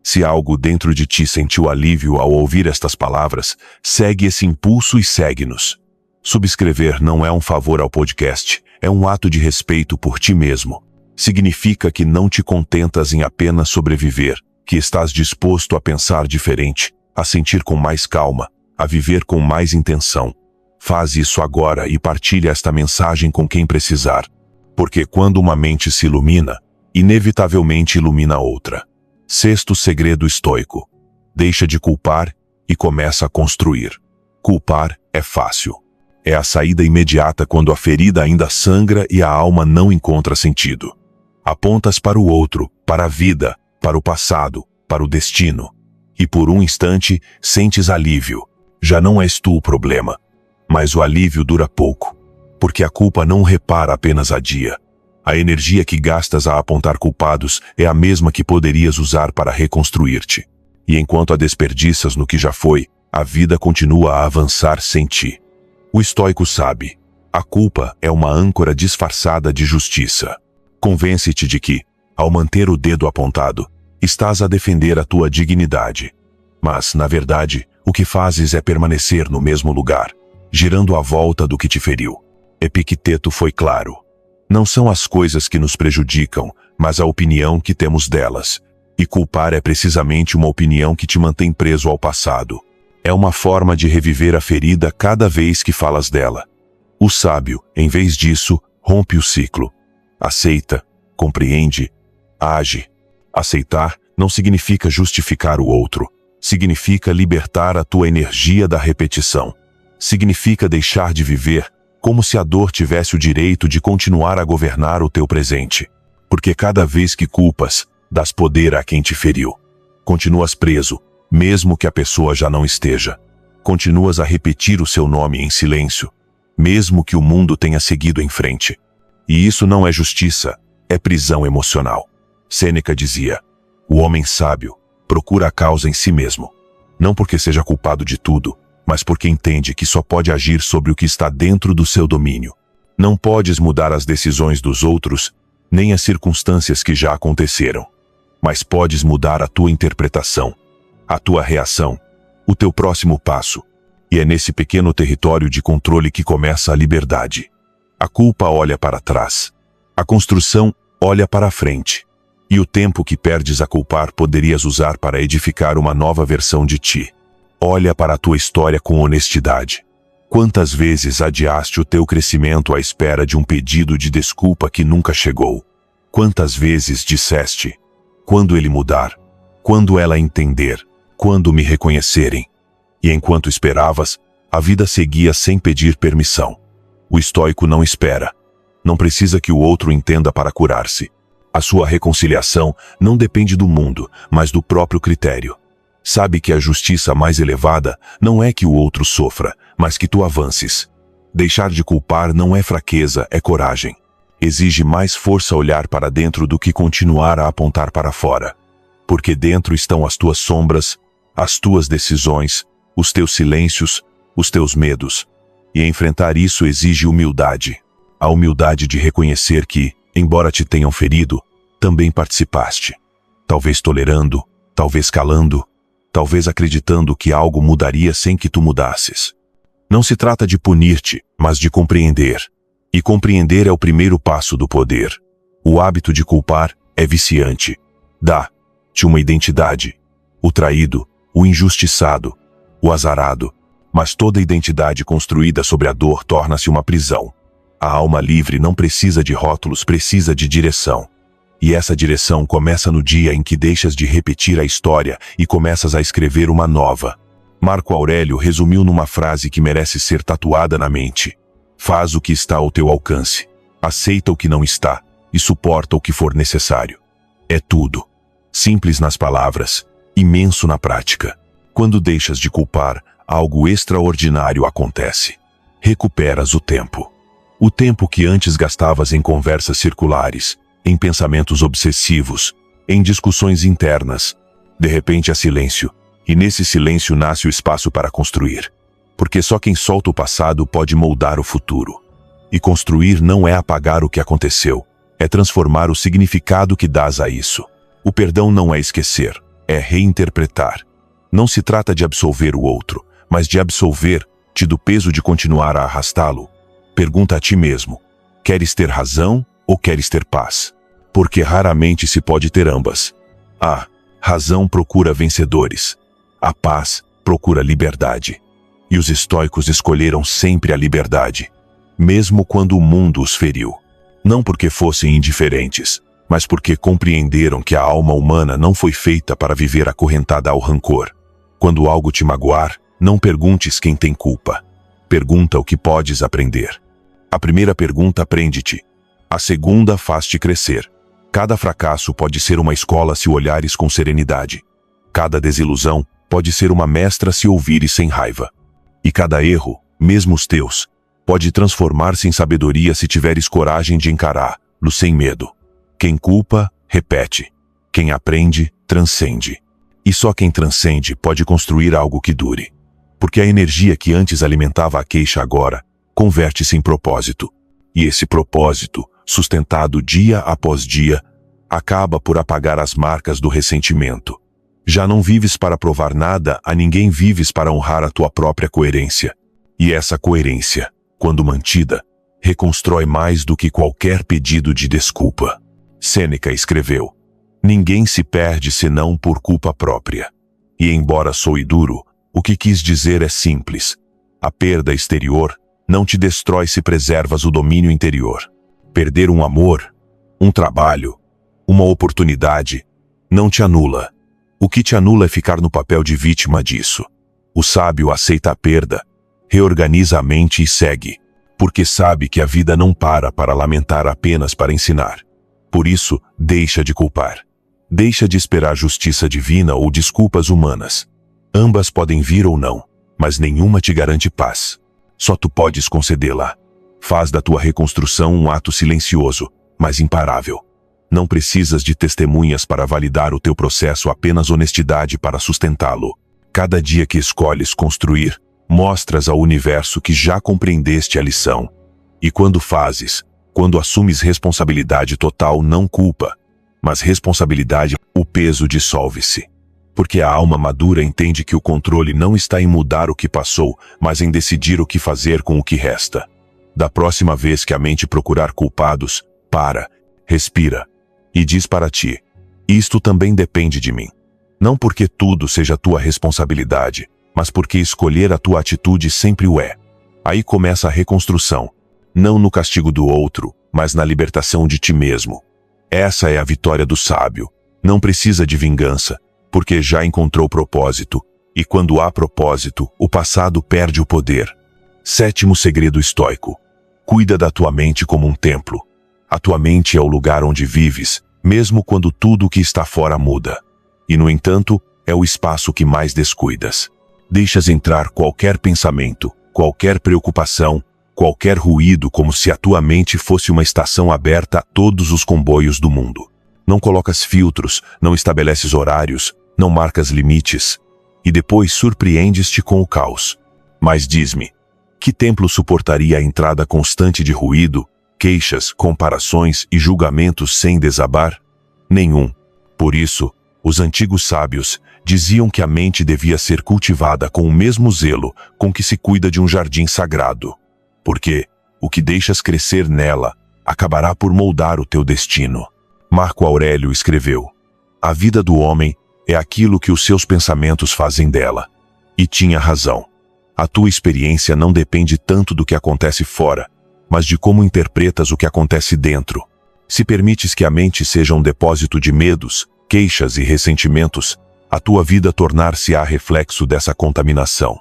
Se algo dentro de ti sentiu alívio ao ouvir estas palavras, segue esse impulso e segue-nos. Subscrever não é um favor ao podcast, é um ato de respeito por ti mesmo. Significa que não te contentas em apenas sobreviver, que estás disposto a pensar diferente, a sentir com mais calma, a viver com mais intenção. Faz isso agora e partilha esta mensagem com quem precisar. Porque quando uma mente se ilumina, inevitavelmente ilumina outra. Sexto segredo estoico: deixa de culpar e começa a construir. Culpar é fácil. É a saída imediata quando a ferida ainda sangra e a alma não encontra sentido. Apontas para o outro, para a vida, para o passado, para o destino. E por um instante, sentes alívio. Já não és tu o problema. Mas o alívio dura pouco. Porque a culpa não repara, apenas adia. A energia que gastas a apontar culpados é a mesma que poderias usar para reconstruir-te. E enquanto a desperdiças no que já foi, a vida continua a avançar sem ti. O estoico sabe: a culpa é uma âncora disfarçada de justiça. Convence-te de que, ao manter o dedo apontado, estás a defender a tua dignidade. Mas, na verdade, o que fazes é permanecer no mesmo lugar, girando à volta do que te feriu. Epicteto foi claro: não são as coisas que nos prejudicam, mas a opinião que temos delas. E culpar é precisamente uma opinião que te mantém preso ao passado. É uma forma de reviver a ferida cada vez que falas dela. O sábio, em vez disso, rompe o ciclo. Aceita, compreende, age. Aceitar não significa justificar o outro. Significa libertar a tua energia da repetição. Significa deixar de viver como se a dor tivesse o direito de continuar a governar o teu presente. Porque cada vez que culpas, dás poder a quem te feriu. Continuas preso, mesmo que a pessoa já não esteja. Continuas a repetir o seu nome em silêncio, mesmo que o mundo tenha seguido em frente. E isso não é justiça, é prisão emocional. Sêneca dizia: o homem sábio procura a causa em si mesmo, não porque seja culpado de tudo, mas porque entende que só pode agir sobre o que está dentro do seu domínio. Não podes mudar as decisões dos outros, nem as circunstâncias que já aconteceram. Mas podes mudar a tua interpretação, a tua reação, o teu próximo passo. E é nesse pequeno território de controle que começa a liberdade. A culpa olha para trás. A construção olha para a frente. E o tempo que perdes a culpar poderias usar para edificar uma nova versão de ti. Olha para a tua história com honestidade. Quantas vezes adiaste o teu crescimento à espera de um pedido de desculpa que nunca chegou? Quantas vezes disseste: quando ele mudar, quando ela entender, quando me reconhecerem? E enquanto esperavas, a vida seguia sem pedir permissão. O estoico não espera. Não precisa que o outro entenda para curar-se. A sua reconciliação não depende do mundo, mas do próprio critério. Sabe que a justiça mais elevada não é que o outro sofra, mas que tu avances. Deixar de culpar não é fraqueza, é coragem. Exige mais força olhar para dentro do que continuar a apontar para fora. Porque dentro estão as tuas sombras, as tuas decisões, os teus silêncios, os teus medos. E enfrentar isso exige humildade. A humildade de reconhecer que, embora te tenham ferido, também participaste. Talvez tolerando, talvez calando, talvez acreditando que algo mudaria sem que tu mudasses. Não se trata de punir-te, mas de compreender. E compreender é o primeiro passo do poder. O hábito de culpar é viciante. Dá-te uma identidade. O traído, o injustiçado, o azarado. Mas toda identidade construída sobre a dor torna-se uma prisão. A alma livre não precisa de rótulos, precisa de direção. E essa direção começa no dia em que deixas de repetir a história e começas a escrever uma nova. Marco Aurélio resumiu numa frase que merece ser tatuada na mente: faz o que está ao teu alcance, aceita o que não está e suporta o que for necessário. É tudo. Simples nas palavras, imenso na prática. Quando deixas de culpar, algo extraordinário acontece. Recuperas o tempo. O tempo que antes gastavas em conversas circulares, em pensamentos obsessivos, em discussões internas. De repente há silêncio, e nesse silêncio nasce o espaço para construir. Porque só quem solta o passado pode moldar o futuro. E construir não é apagar o que aconteceu, é transformar o significado que dás a isso. O perdão não é esquecer, é reinterpretar. Não se trata de absolver o outro, mas de absolver-te do peso de continuar a arrastá-lo. Pergunta a ti mesmo: queres ter razão ou queres ter paz? Porque raramente se pode ter ambas. A razão procura vencedores. A paz procura liberdade. E os estoicos escolheram sempre a liberdade, mesmo quando o mundo os feriu. Não porque fossem indiferentes, mas porque compreenderam que a alma humana não foi feita para viver acorrentada ao rancor. Quando algo te magoar, não perguntes quem tem culpa. Pergunta o que podes aprender. A primeira pergunta prende-te. A segunda faz-te crescer. Cada fracasso pode ser uma escola se olhares com serenidade. Cada desilusão pode ser uma mestra se ouvires sem raiva. E cada erro, mesmo os teus, pode transformar-se em sabedoria se tiveres coragem de encará-lo sem medo. Quem culpa, repete. Quem aprende, transcende. E só quem transcende pode construir algo que dure. Porque a energia que antes alimentava a queixa agora converte-se em propósito. E esse propósito, sustentado dia após dia, acaba por apagar as marcas do ressentimento. Já não vives para provar nada a ninguém, vives para honrar a tua própria coerência. E essa coerência, quando mantida, reconstrói mais do que qualquer pedido de desculpa. Sêneca escreveu: ninguém se perde senão por culpa própria. E embora soe duro, o que quis dizer é simples. A perda exterior não te destrói se preservas o domínio interior. Perder um amor, um trabalho, uma oportunidade, não te anula. O que te anula é ficar no papel de vítima disso. O sábio aceita a perda, reorganiza a mente e segue, porque sabe que a vida não para lamentar, apenas para ensinar. Por isso, deixa de culpar. Deixa de esperar justiça divina ou desculpas humanas. Ambas podem vir ou não, mas nenhuma te garante paz. Só tu podes concedê-la. Faz da tua reconstrução um ato silencioso, mas imparável. Não precisas de testemunhas para validar o teu processo, apenas honestidade para sustentá-lo. Cada dia que escolhes construir, mostras ao universo que já compreendeste a lição. E quando fazes, quando assumes responsabilidade total, não culpa, mas responsabilidade, o peso dissolve-se. Porque a alma madura entende que o controle não está em mudar o que passou, mas em decidir o que fazer com o que resta. Da próxima vez que a mente procurar culpados, para, respira e diz para ti: isto também depende de mim. Não porque tudo seja tua responsabilidade, mas porque escolher a tua atitude sempre o é. Aí começa a reconstrução, não no castigo do outro, mas na libertação de ti mesmo. Essa é a vitória do sábio. Não precisa de vingança, porque já encontrou propósito, e quando há propósito, o passado perde o poder. Sétimo segredo estoico: cuida da tua mente como um templo. A tua mente é o lugar onde vives, mesmo quando tudo o que está fora muda. E, no entanto, é o espaço que mais descuidas. Deixas entrar qualquer pensamento, qualquer preocupação, qualquer ruído, como se a tua mente fosse uma estação aberta a todos os comboios do mundo. Não colocas filtros, não estabeleces horários, não marcas limites. E depois surpreendes-te com o caos. Mas diz-me, que templo suportaria a entrada constante de ruído, queixas, comparações e julgamentos sem desabar? Nenhum. Por isso, os antigos sábios diziam que a mente devia ser cultivada com o mesmo zelo com que se cuida de um jardim sagrado. Porque o que deixas crescer nela acabará por moldar o teu destino. Marco Aurélio escreveu: a vida do homem é aquilo que os seus pensamentos fazem dela. E tinha razão. A tua experiência não depende tanto do que acontece fora, mas de como interpretas o que acontece dentro. Se permites que a mente seja um depósito de medos, queixas e ressentimentos, a tua vida tornar-se-á reflexo dessa contaminação.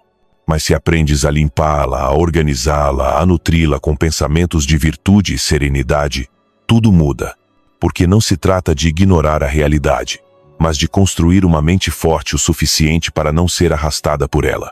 Mas se aprendes a limpá-la, a organizá-la, a nutri-la com pensamentos de virtude e serenidade, tudo muda. Porque não se trata de ignorar a realidade, mas de construir uma mente forte o suficiente para não ser arrastada por ela.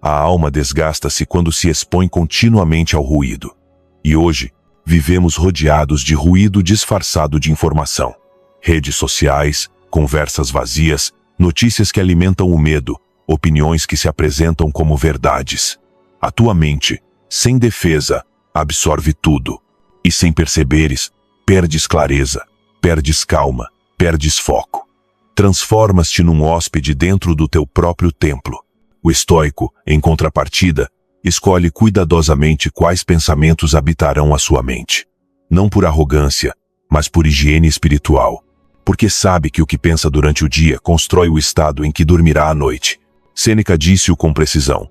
A alma desgasta-se quando se expõe continuamente ao ruído. E hoje, vivemos rodeados de ruído disfarçado de informação. Redes sociais, conversas vazias, notícias que alimentam o medo, opiniões que se apresentam como verdades. A tua mente, sem defesa, absorve tudo. E sem perceberes, perdes clareza, perdes calma, perdes foco. Transformas-te num hóspede dentro do teu próprio templo. O estoico, em contrapartida, escolhe cuidadosamente quais pensamentos habitarão a sua mente. Não por arrogância, mas por higiene espiritual. Porque sabe que o que pensa durante o dia constrói o estado em que dormirá à noite. Sêneca disse-o com precisão: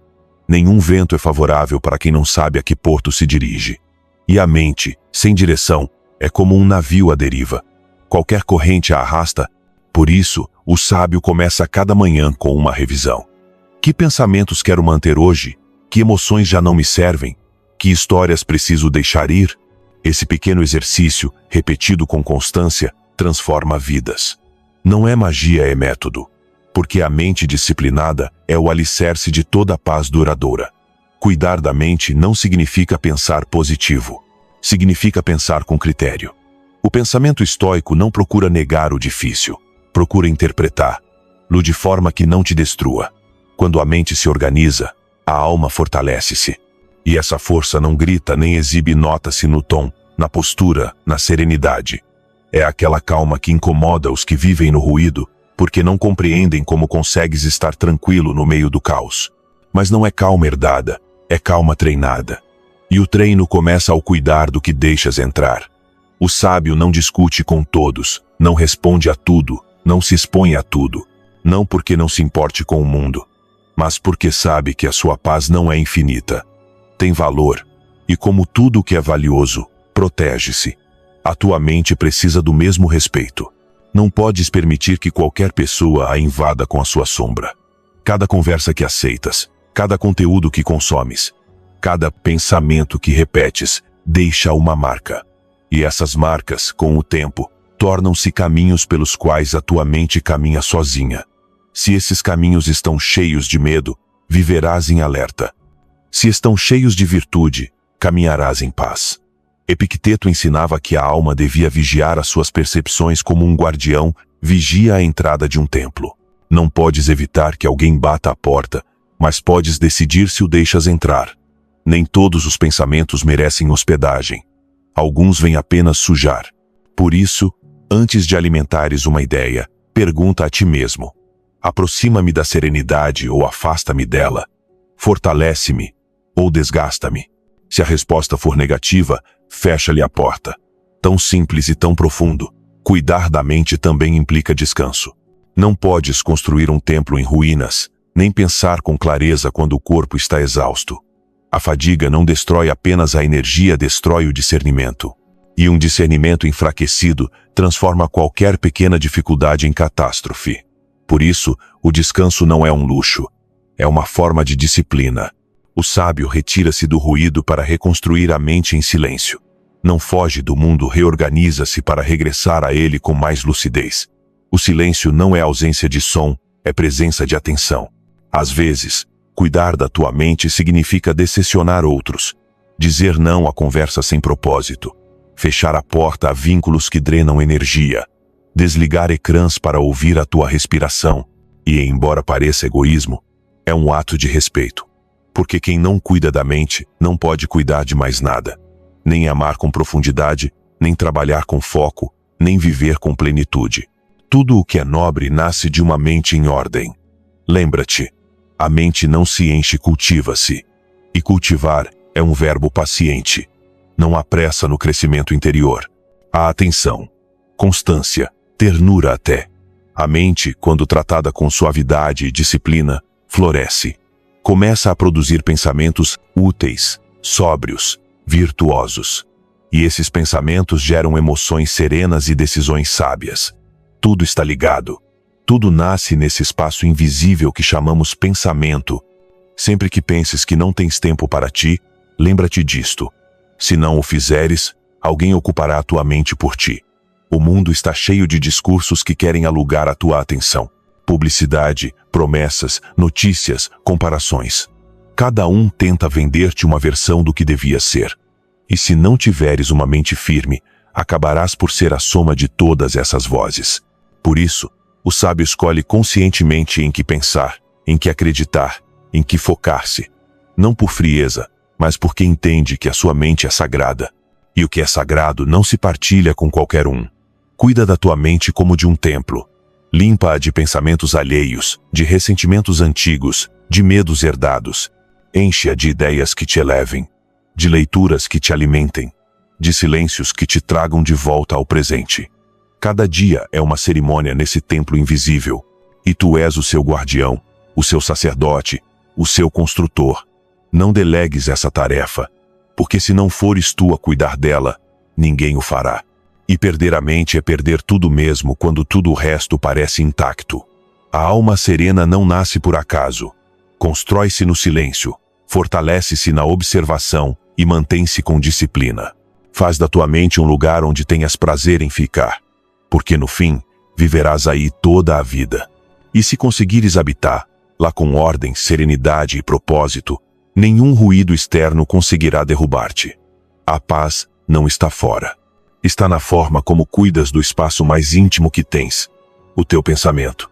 nenhum vento é favorável para quem não sabe a que porto se dirige. E a mente, sem direção, é como um navio à deriva. Qualquer corrente a arrasta. Por isso, o sábio começa cada manhã com uma revisão. Que pensamentos quero manter hoje? Que emoções já não me servem? Que histórias preciso deixar ir? Esse pequeno exercício, repetido com constância, transforma vidas. Não é magia, é método. Porque a mente disciplinada é o alicerce de toda a paz duradoura. Cuidar da mente não significa pensar positivo. Significa pensar com critério. O pensamento estoico não procura negar o difícil. Procura interpretar. de forma que não te destrua. Quando a mente se organiza, a alma fortalece-se. E essa força não grita nem exibe, nota-se no tom, na postura, na serenidade. É aquela calma que incomoda os que vivem no ruído, porque não compreendem como consegues estar tranquilo no meio do caos. Mas não é calma herdada, é calma treinada. E o treino começa ao cuidar do que deixas entrar. O sábio não discute com todos, não responde a tudo, não se expõe a tudo. Não porque não se importe com o mundo, mas porque sabe que a sua paz não é infinita. Tem valor, e como tudo que é valioso, protege-se. A tua mente precisa do mesmo respeito. Não podes permitir que qualquer pessoa a invada com a sua sombra. Cada conversa que aceitas, cada conteúdo que consomes, cada pensamento que repetes, deixa uma marca. E essas marcas, com o tempo, tornam-se caminhos pelos quais a tua mente caminha sozinha. Se esses caminhos estão cheios de medo, viverás em alerta. Se estão cheios de virtude, caminharás em paz. Epicteto ensinava que a alma devia vigiar as suas percepções como um guardião vigia a entrada de um templo. Não podes evitar que alguém bata à porta, mas podes decidir se o deixas entrar. Nem todos os pensamentos merecem hospedagem. Alguns vêm apenas sujar. Por isso, antes de alimentares uma ideia, pergunta a ti mesmo: aproxima-me da serenidade ou afasta-me dela? Fortalece-me ou desgasta-me? Se a resposta for negativa, fecha-lhe a porta. Tão simples e tão profundo, cuidar da mente também implica descanso. Não podes construir um templo em ruínas, nem pensar com clareza quando o corpo está exausto. A fadiga não destrói apenas a energia, destrói o discernimento. E um discernimento enfraquecido transforma qualquer pequena dificuldade em catástrofe. Por isso, o descanso não é um luxo, é uma forma de disciplina. O sábio retira-se do ruído para reconstruir a mente em silêncio. Não foge do mundo, reorganiza-se para regressar a ele com mais lucidez. O silêncio não é ausência de som, é presença de atenção. Às vezes, cuidar da tua mente significa decepcionar outros, dizer não a conversas sem propósito, fechar a porta a vínculos que drenam energia, desligar ecrãs para ouvir a tua respiração. E, embora pareça egoísmo, é um ato de respeito. Porque quem não cuida da mente não pode cuidar de mais nada. Nem amar com profundidade, nem trabalhar com foco, nem viver com plenitude. Tudo o que é nobre nasce de uma mente em ordem. Lembra-te, a mente não se enche, cultiva-se. E cultivar é um verbo paciente. Não há pressa no crescimento interior. Há atenção, constância, ternura até. A mente, quando tratada com suavidade e disciplina, floresce. Começa a produzir pensamentos úteis, sóbrios, virtuosos. E esses pensamentos geram emoções serenas e decisões sábias. Tudo está ligado. Tudo nasce nesse espaço invisível que chamamos pensamento. Sempre que penses que não tens tempo para ti, lembra-te disto. Se não o fizeres, alguém ocupará a tua mente por ti. O mundo está cheio de discursos que querem alugar a tua atenção. Publicidade, promessas, notícias, comparações. Cada um tenta vender-te uma versão do que devia ser. E se não tiveres uma mente firme, acabarás por ser a soma de todas essas vozes. Por isso, o sábio escolhe conscientemente em que pensar, em que acreditar, em que focar-se. Não por frieza, mas porque entende que a sua mente é sagrada. E o que é sagrado não se partilha com qualquer um. Cuida da tua mente como de um templo. Limpa-a de pensamentos alheios, de ressentimentos antigos, de medos herdados. Enche-a de ideias que te elevem, de leituras que te alimentem, de silêncios que te tragam de volta ao presente. Cada dia é uma cerimônia nesse templo invisível, e tu és o seu guardião, o seu sacerdote, o seu construtor. Não delegues essa tarefa, porque se não fores tu a cuidar dela, ninguém o fará. E perder a mente é perder tudo mesmo quando tudo o resto parece intacto. A alma serena não nasce por acaso. Constrói-se no silêncio, fortalece-se na observação e mantém-se com disciplina. Faz da tua mente um lugar onde tenhas prazer em ficar, porque no fim, viverás aí toda a vida. E se conseguires habitar, lá com ordem, serenidade e propósito, nenhum ruído externo conseguirá derrubar-te. A paz não está fora. Está na forma como cuidas do espaço mais íntimo que tens, o teu pensamento.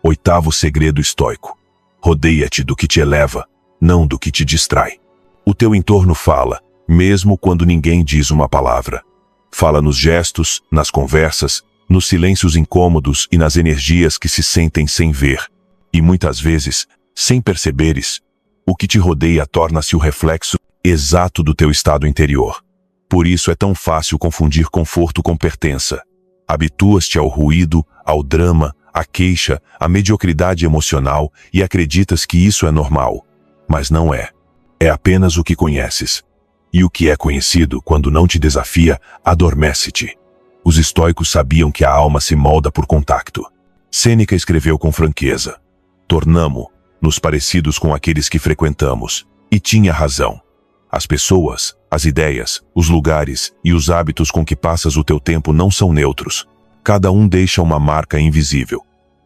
Oitavo segredo estoico. Rodeia-te do que te eleva, não do que te distrai. O teu entorno fala, mesmo quando ninguém diz uma palavra. Fala nos gestos, nas conversas, nos silêncios incômodos e nas energias que se sentem sem ver. E muitas vezes, sem perceberes, o que te rodeia torna-se o reflexo exato do teu estado interior. Por isso é tão fácil confundir conforto com pertença. Habituas-te ao ruído, ao drama, à queixa, à mediocridade emocional e acreditas que isso é normal. Mas não é. É apenas o que conheces. E o que é conhecido, quando não te desafia, adormece-te. Os estoicos sabiam que a alma se molda por contato. Sêneca escreveu com franqueza: tornamo-nos parecidos com aqueles que frequentamos. E tinha razão. As pessoas, as ideias, os lugares e os hábitos com que passas o teu tempo não são neutros. Cada um deixa uma marca invisível.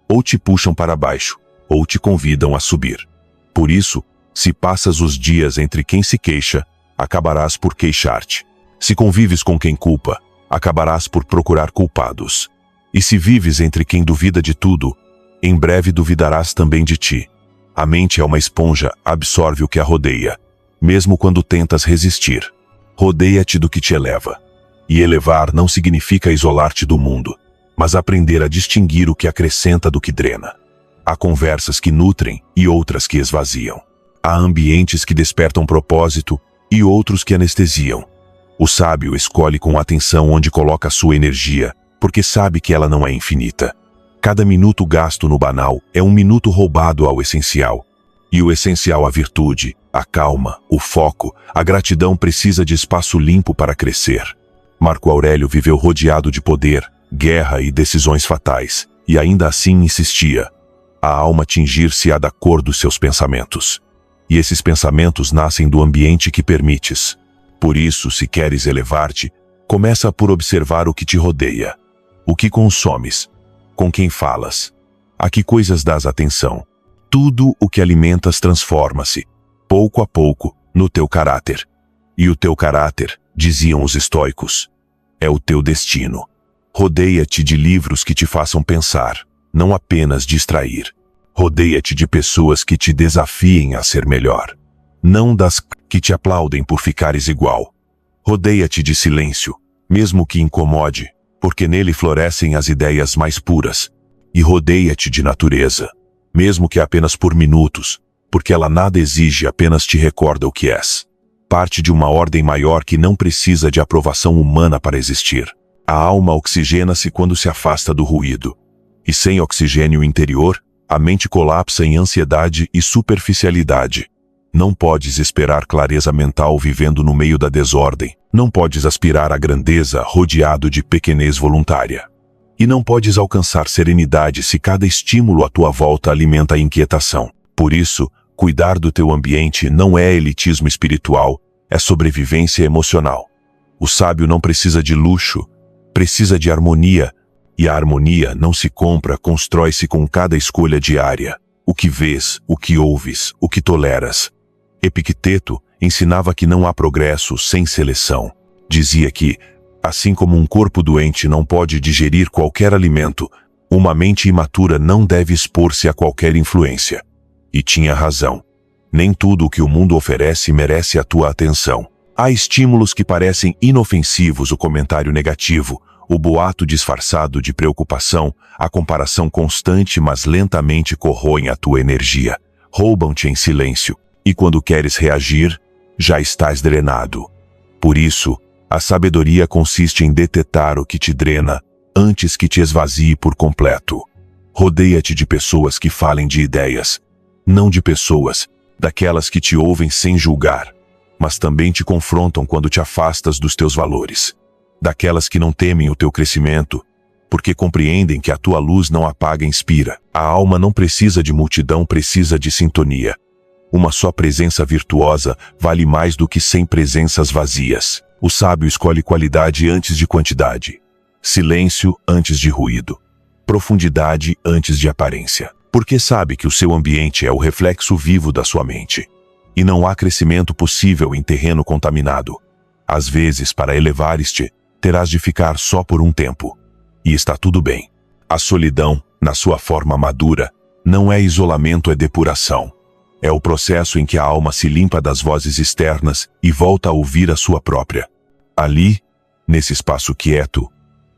Ou te puxam para baixo, ou te convidam a subir. Por isso, se passas os dias entre quem se queixa, acabarás por queixar-te. Se convives com quem culpa, acabarás por procurar culpados. E se vives entre quem duvida de tudo, em breve duvidarás também de ti. A mente é uma esponja, absorve o que a rodeia, mesmo quando tentas resistir. Rodeia-te do que te eleva. E elevar não significa isolar-te do mundo, mas aprender a distinguir o que acrescenta do que drena. Há conversas que nutrem e outras que esvaziam. Há ambientes que despertam propósito e outros que anestesiam. O sábio escolhe com atenção onde coloca sua energia, porque sabe que ela não é infinita. Cada minuto gasto no banal é um minuto roubado ao essencial. E o essencial, a virtude, a calma, o foco, a gratidão precisa de espaço limpo para crescer. Marco Aurélio viveu rodeado de poder, guerra e decisões fatais, e ainda assim insistia: a alma tingir-se-á da cor dos seus pensamentos. E esses pensamentos nascem do ambiente que permites. Por isso, se queres elevar-te, começa por observar o que te rodeia. O que consomes, com quem falas, a que coisas dás atenção. Tudo o que alimentas transforma-se, pouco a pouco, no teu caráter. E o teu caráter, diziam os estoicos, é o teu destino. Rodeia-te de livros que te façam pensar, não apenas distrair. Rodeia-te de pessoas que te desafiem a ser melhor, não das que te aplaudem por ficares igual. Rodeia-te de silêncio, mesmo que incomode, porque nele florescem as ideias mais puras. E rodeia-te de natureza, mesmo que apenas por minutos, porque ela nada exige, apenas te recorda o que és. Parte de uma ordem maior que não precisa de aprovação humana para existir. A alma oxigena-se quando se afasta do ruído. E sem oxigênio interior, a mente colapsa em ansiedade e superficialidade. Não podes esperar clareza mental vivendo no meio da desordem. Não podes aspirar à grandeza rodeado de pequenez voluntária. E não podes alcançar serenidade se cada estímulo à tua volta alimenta a inquietação. Por isso, cuidar do teu ambiente não é elitismo espiritual, é sobrevivência emocional. O sábio não precisa de luxo, precisa de harmonia. E a harmonia não se compra, constrói-se com cada escolha diária. O que vês, o que ouves, o que toleras. Epicteto ensinava que não há progresso sem seleção. Dizia que, assim como um corpo doente não pode digerir qualquer alimento, uma mente imatura não deve expor-se a qualquer influência. E tinha razão. Nem tudo o que o mundo oferece merece a tua atenção. Há estímulos que parecem inofensivos, o comentário negativo, o boato disfarçado de preocupação, a comparação constante mas lentamente corroem a tua energia, roubam-te em silêncio, e quando queres reagir, já estás drenado. Por isso, a sabedoria consiste em detetar o que te drena, antes que te esvazie por completo. Rodeia-te de pessoas que falem de ideias, não de pessoas, daquelas que te ouvem sem julgar, mas também te confrontam quando te afastas dos teus valores. Daquelas que não temem o teu crescimento, porque compreendem que a tua luz não apaga e inspira. A alma não precisa de multidão, precisa de sintonia. Uma só presença virtuosa vale mais do que 100 presenças vazias. O sábio escolhe qualidade antes de quantidade, silêncio antes de ruído, profundidade antes de aparência, porque sabe que o seu ambiente é o reflexo vivo da sua mente. E não há crescimento possível em terreno contaminado. Às vezes, para elevares-te, terás de ficar só por um tempo. E está tudo bem. A solidão, na sua forma madura, Não é isolamento, é depuração. É o processo em que a alma se limpa das vozes externas e volta a ouvir a sua própria. Ali, nesse espaço quieto,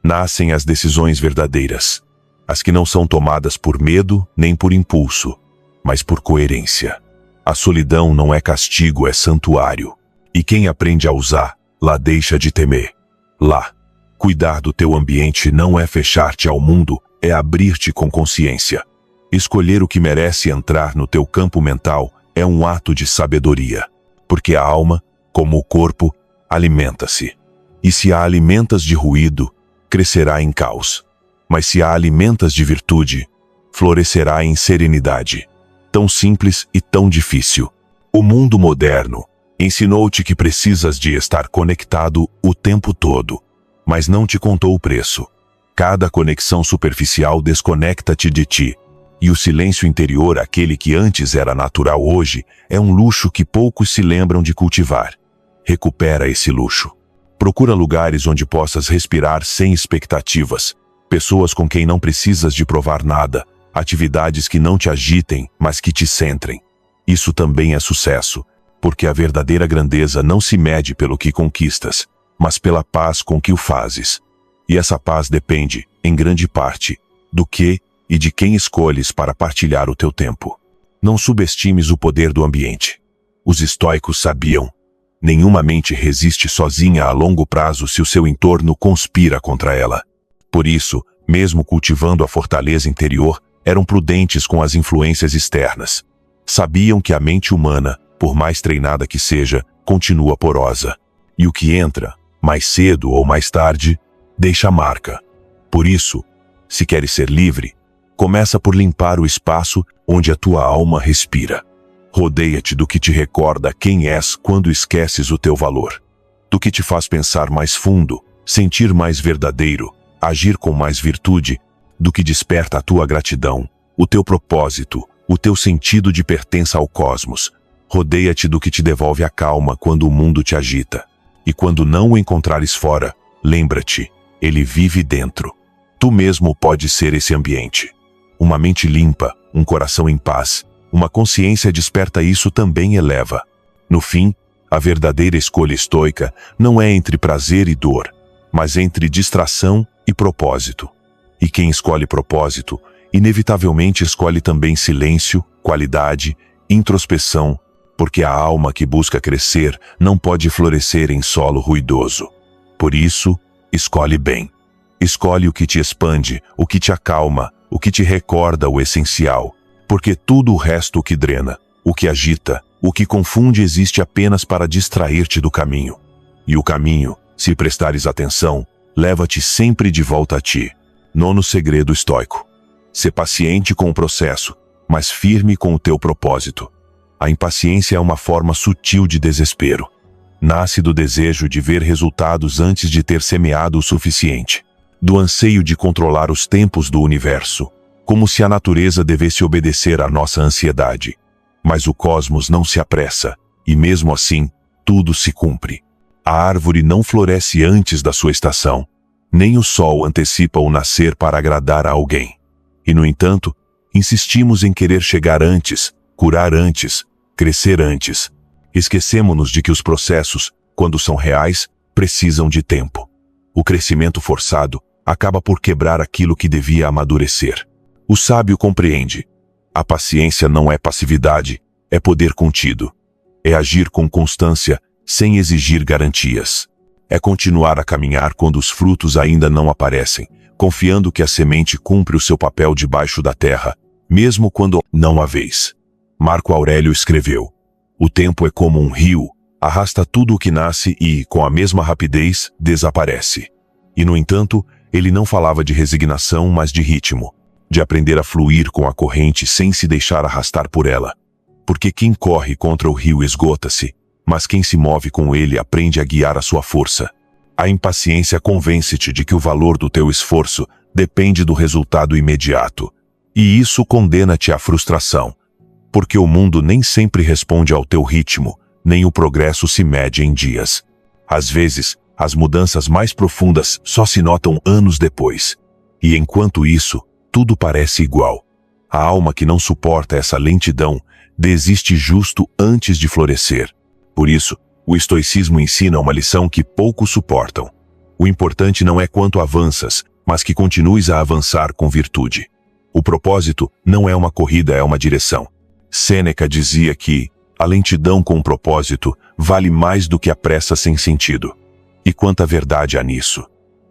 nascem as decisões verdadeiras. As que não são tomadas por medo nem por impulso, mas por coerência. A solidão não é castigo, é santuário. E quem aprende a usar, lá deixa de temer. Lá, cuidar do teu ambiente não é fechar-te ao mundo, é abrir-te com consciência. Escolher o que merece entrar no teu campo mental é um ato de sabedoria. Porque a alma, como o corpo, alimenta-se. E se a alimentas de ruído, crescerá em caos. Mas se a alimentas de virtude, florescerá em serenidade. Tão simples e tão difícil. O mundo moderno ensinou-te que precisas de estar conectado o tempo todo, mas não te contou o preço. Cada conexão superficial desconecta-te de ti. E o silêncio interior, aquele que antes era natural hoje, é um luxo que poucos se lembram de cultivar. Recupera esse luxo. Procura lugares onde possas respirar sem expectativas. Pessoas com quem não precisas de provar nada. Atividades que não te agitem, mas que te centrem. Isso também é sucesso, porque a verdadeira grandeza não se mede pelo que conquistas, mas pela paz com que o fazes. E essa paz depende, em grande parte, do que e de quem escolhes para partilhar o teu tempo. Não subestimes o poder do ambiente. Os estoicos sabiam: nenhuma mente resiste sozinha a longo prazo se o seu entorno conspira contra ela. Por isso, mesmo cultivando a fortaleza interior, eram prudentes com as influências externas. Sabiam que a mente humana, por mais treinada que seja, continua porosa. E o que entra, mais cedo ou mais tarde, deixa marca. Por isso, se queres ser livre, começa por limpar o espaço onde a tua alma respira. Rodeia-te do que te recorda quem és quando esqueces o teu valor. Do que te faz pensar mais fundo, sentir mais verdadeiro, agir com mais virtude, do que desperta a tua gratidão, o teu propósito, o teu sentido de pertença ao cosmos. Rodeia-te do que te devolve a calma quando o mundo te agita. E quando não o encontrares fora, lembra-te, ele vive dentro. Tu mesmo podes ser esse ambiente. Uma mente limpa, um coração em paz, uma consciência desperta, isso também eleva. No fim, a verdadeira escolha estoica não é entre prazer e dor, mas entre distração e propósito. E quem escolhe propósito, inevitavelmente escolhe também silêncio, qualidade, introspeção, porque a alma que busca crescer não pode florescer em solo ruidoso. Por isso, escolhe bem. Escolhe o que te expande, o que te acalma, o que te recorda o essencial, porque tudo o resto o que drena, o que agita, o que confunde existe apenas para distrair-te do caminho. E o caminho, se prestares atenção, leva-te sempre de volta a ti. Nono segredo estoico. Sê paciente com o processo, mas firme com o teu propósito. A impaciência é uma forma sutil de desespero. Nasce do desejo de ver resultados antes de ter semeado o suficiente. Do anseio de controlar os tempos do universo, como se a natureza devesse obedecer à nossa ansiedade. Mas o cosmos não se apressa, e mesmo assim, tudo se cumpre. A árvore não floresce antes da sua estação, nem o sol antecipa o nascer para agradar a alguém. E, no entanto, insistimos em querer chegar antes, curar antes, crescer antes. Esquecemo-nos de que os processos, quando são reais, precisam de tempo. O crescimento forçado acaba por quebrar aquilo que devia amadurecer. O sábio compreende. A paciência não é passividade, é poder contido. É agir com constância, sem exigir garantias. É continuar a caminhar quando os frutos ainda não aparecem, confiando que a semente cumpre o seu papel debaixo da terra, mesmo quando não há vez. Marco Aurélio escreveu: o tempo é como um rio, arrasta tudo o que nasce e, com a mesma rapidez, desaparece. E, no entanto, ele não falava de resignação, mas de ritmo, de aprender a fluir com a corrente sem se deixar arrastar por ela. Porque quem corre contra o rio esgota-se, mas quem se move com ele aprende a guiar a sua força. A impaciência convence-te de que o valor do teu esforço depende do resultado imediato. E isso condena-te à frustração. Porque o mundo nem sempre responde ao teu ritmo, nem o progresso se mede em dias. Às vezes, as mudanças mais profundas só se notam anos depois. E enquanto isso, tudo parece igual. A alma que não suporta essa lentidão desiste justo antes de florescer. Por isso, o estoicismo ensina uma lição que poucos suportam. O importante não é quanto avanças, mas que continues a avançar com virtude. O propósito não é uma corrida, é uma direção. Sêneca dizia que a lentidão com propósito vale mais do que a pressa sem sentido. E quanta verdade há nisso!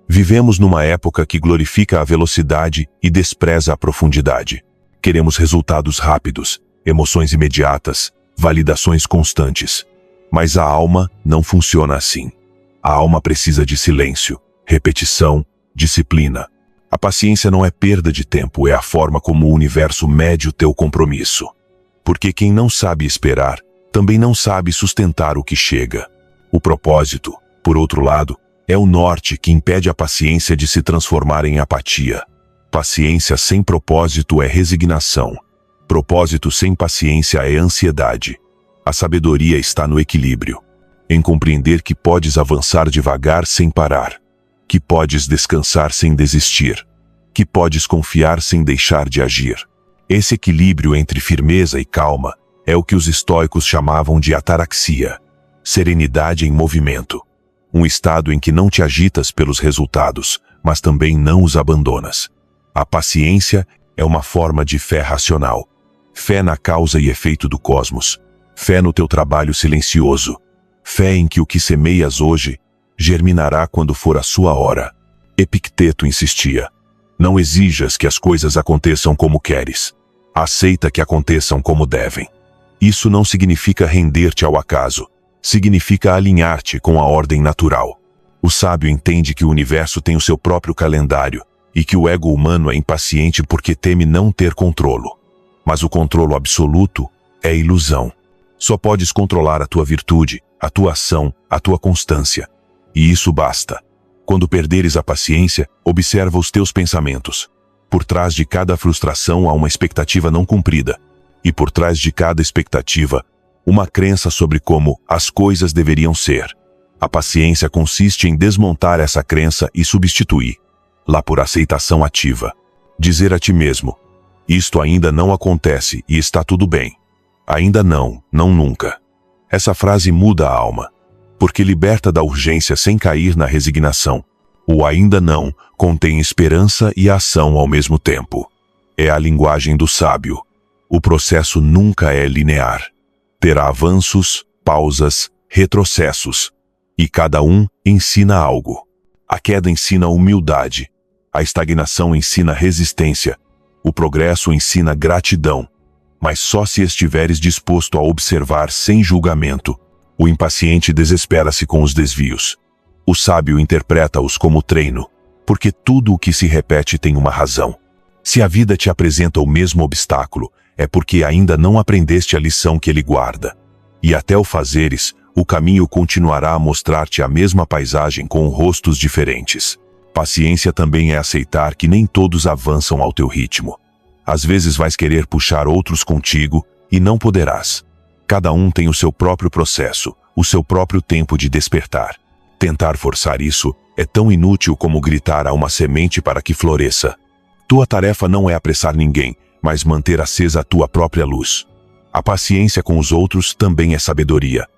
Vivemos numa época que glorifica a velocidade e despreza a profundidade. Queremos resultados rápidos, emoções imediatas, validações constantes. Mas a alma não funciona assim. A alma precisa de silêncio, repetição, disciplina. A paciência não é perda de tempo, é a forma como o universo mede o teu compromisso. Porque quem não sabe esperar, também não sabe sustentar o que chega. O propósito, por outro lado, é o norte que impede a paciência de se transformar em apatia. Paciência sem propósito é resignação. Propósito sem paciência é ansiedade. A sabedoria está no equilíbrio, em compreender que podes avançar devagar sem parar, que podes descansar sem desistir, que podes confiar sem deixar de agir. Esse equilíbrio entre firmeza e calma é o que os estoicos chamavam de ataraxia, serenidade em movimento. Um estado em que não te agitas pelos resultados, mas também não os abandonas. A paciência é uma forma de fé racional. Fé na causa e efeito do cosmos. Fé no teu trabalho silencioso. Fé em que o que semeias hoje germinará quando for a sua hora. Epicteto insistia: não exijas que as coisas aconteçam como queres. Aceita que aconteçam como devem. Isso não significa render-te ao acaso. Significa alinhar-te com a ordem natural. O sábio entende que o universo tem o seu próprio calendário e que o ego humano é impaciente porque teme não ter controle. Mas o controle absoluto é ilusão. Só podes controlar a tua virtude, a tua ação, a tua constância. E isso basta. Quando perderes a paciência, observa os teus pensamentos. Por trás de cada frustração há uma expectativa não cumprida. E por trás de cada expectativa, uma crença sobre como as coisas deveriam ser. A paciência consiste em desmontar essa crença e substituir-la por aceitação ativa. Dizer a ti mesmo: isto ainda não acontece e está tudo bem. Ainda não, não nunca. Essa frase muda a alma, porque liberta da urgência sem cair na resignação. O ainda não contém esperança e ação ao mesmo tempo. É a linguagem do sábio. O processo nunca é linear. Terá avanços, pausas, retrocessos. E cada um ensina algo. A queda ensina humildade. A estagnação ensina resistência. O progresso ensina gratidão. Mas só se estiveres disposto a observar sem julgamento. O impaciente desespera-se com os desvios. O sábio interpreta-os como treino, porque tudo o que se repete tem uma razão. Se a vida te apresenta o mesmo obstáculo, é porque ainda não aprendeste a lição que ele guarda. E até o fazeres, o caminho continuará a mostrar-te a mesma paisagem com rostos diferentes. Paciência também é aceitar que nem todos avançam ao teu ritmo. Às vezes vais querer puxar outros contigo e não poderás. Cada um tem o seu próprio processo, o seu próprio tempo de despertar. Tentar forçar isso é tão inútil como gritar a uma semente para que floresça. Tua tarefa não é apressar ninguém, mas manter acesa a tua própria luz. A paciência com os outros também é sabedoria.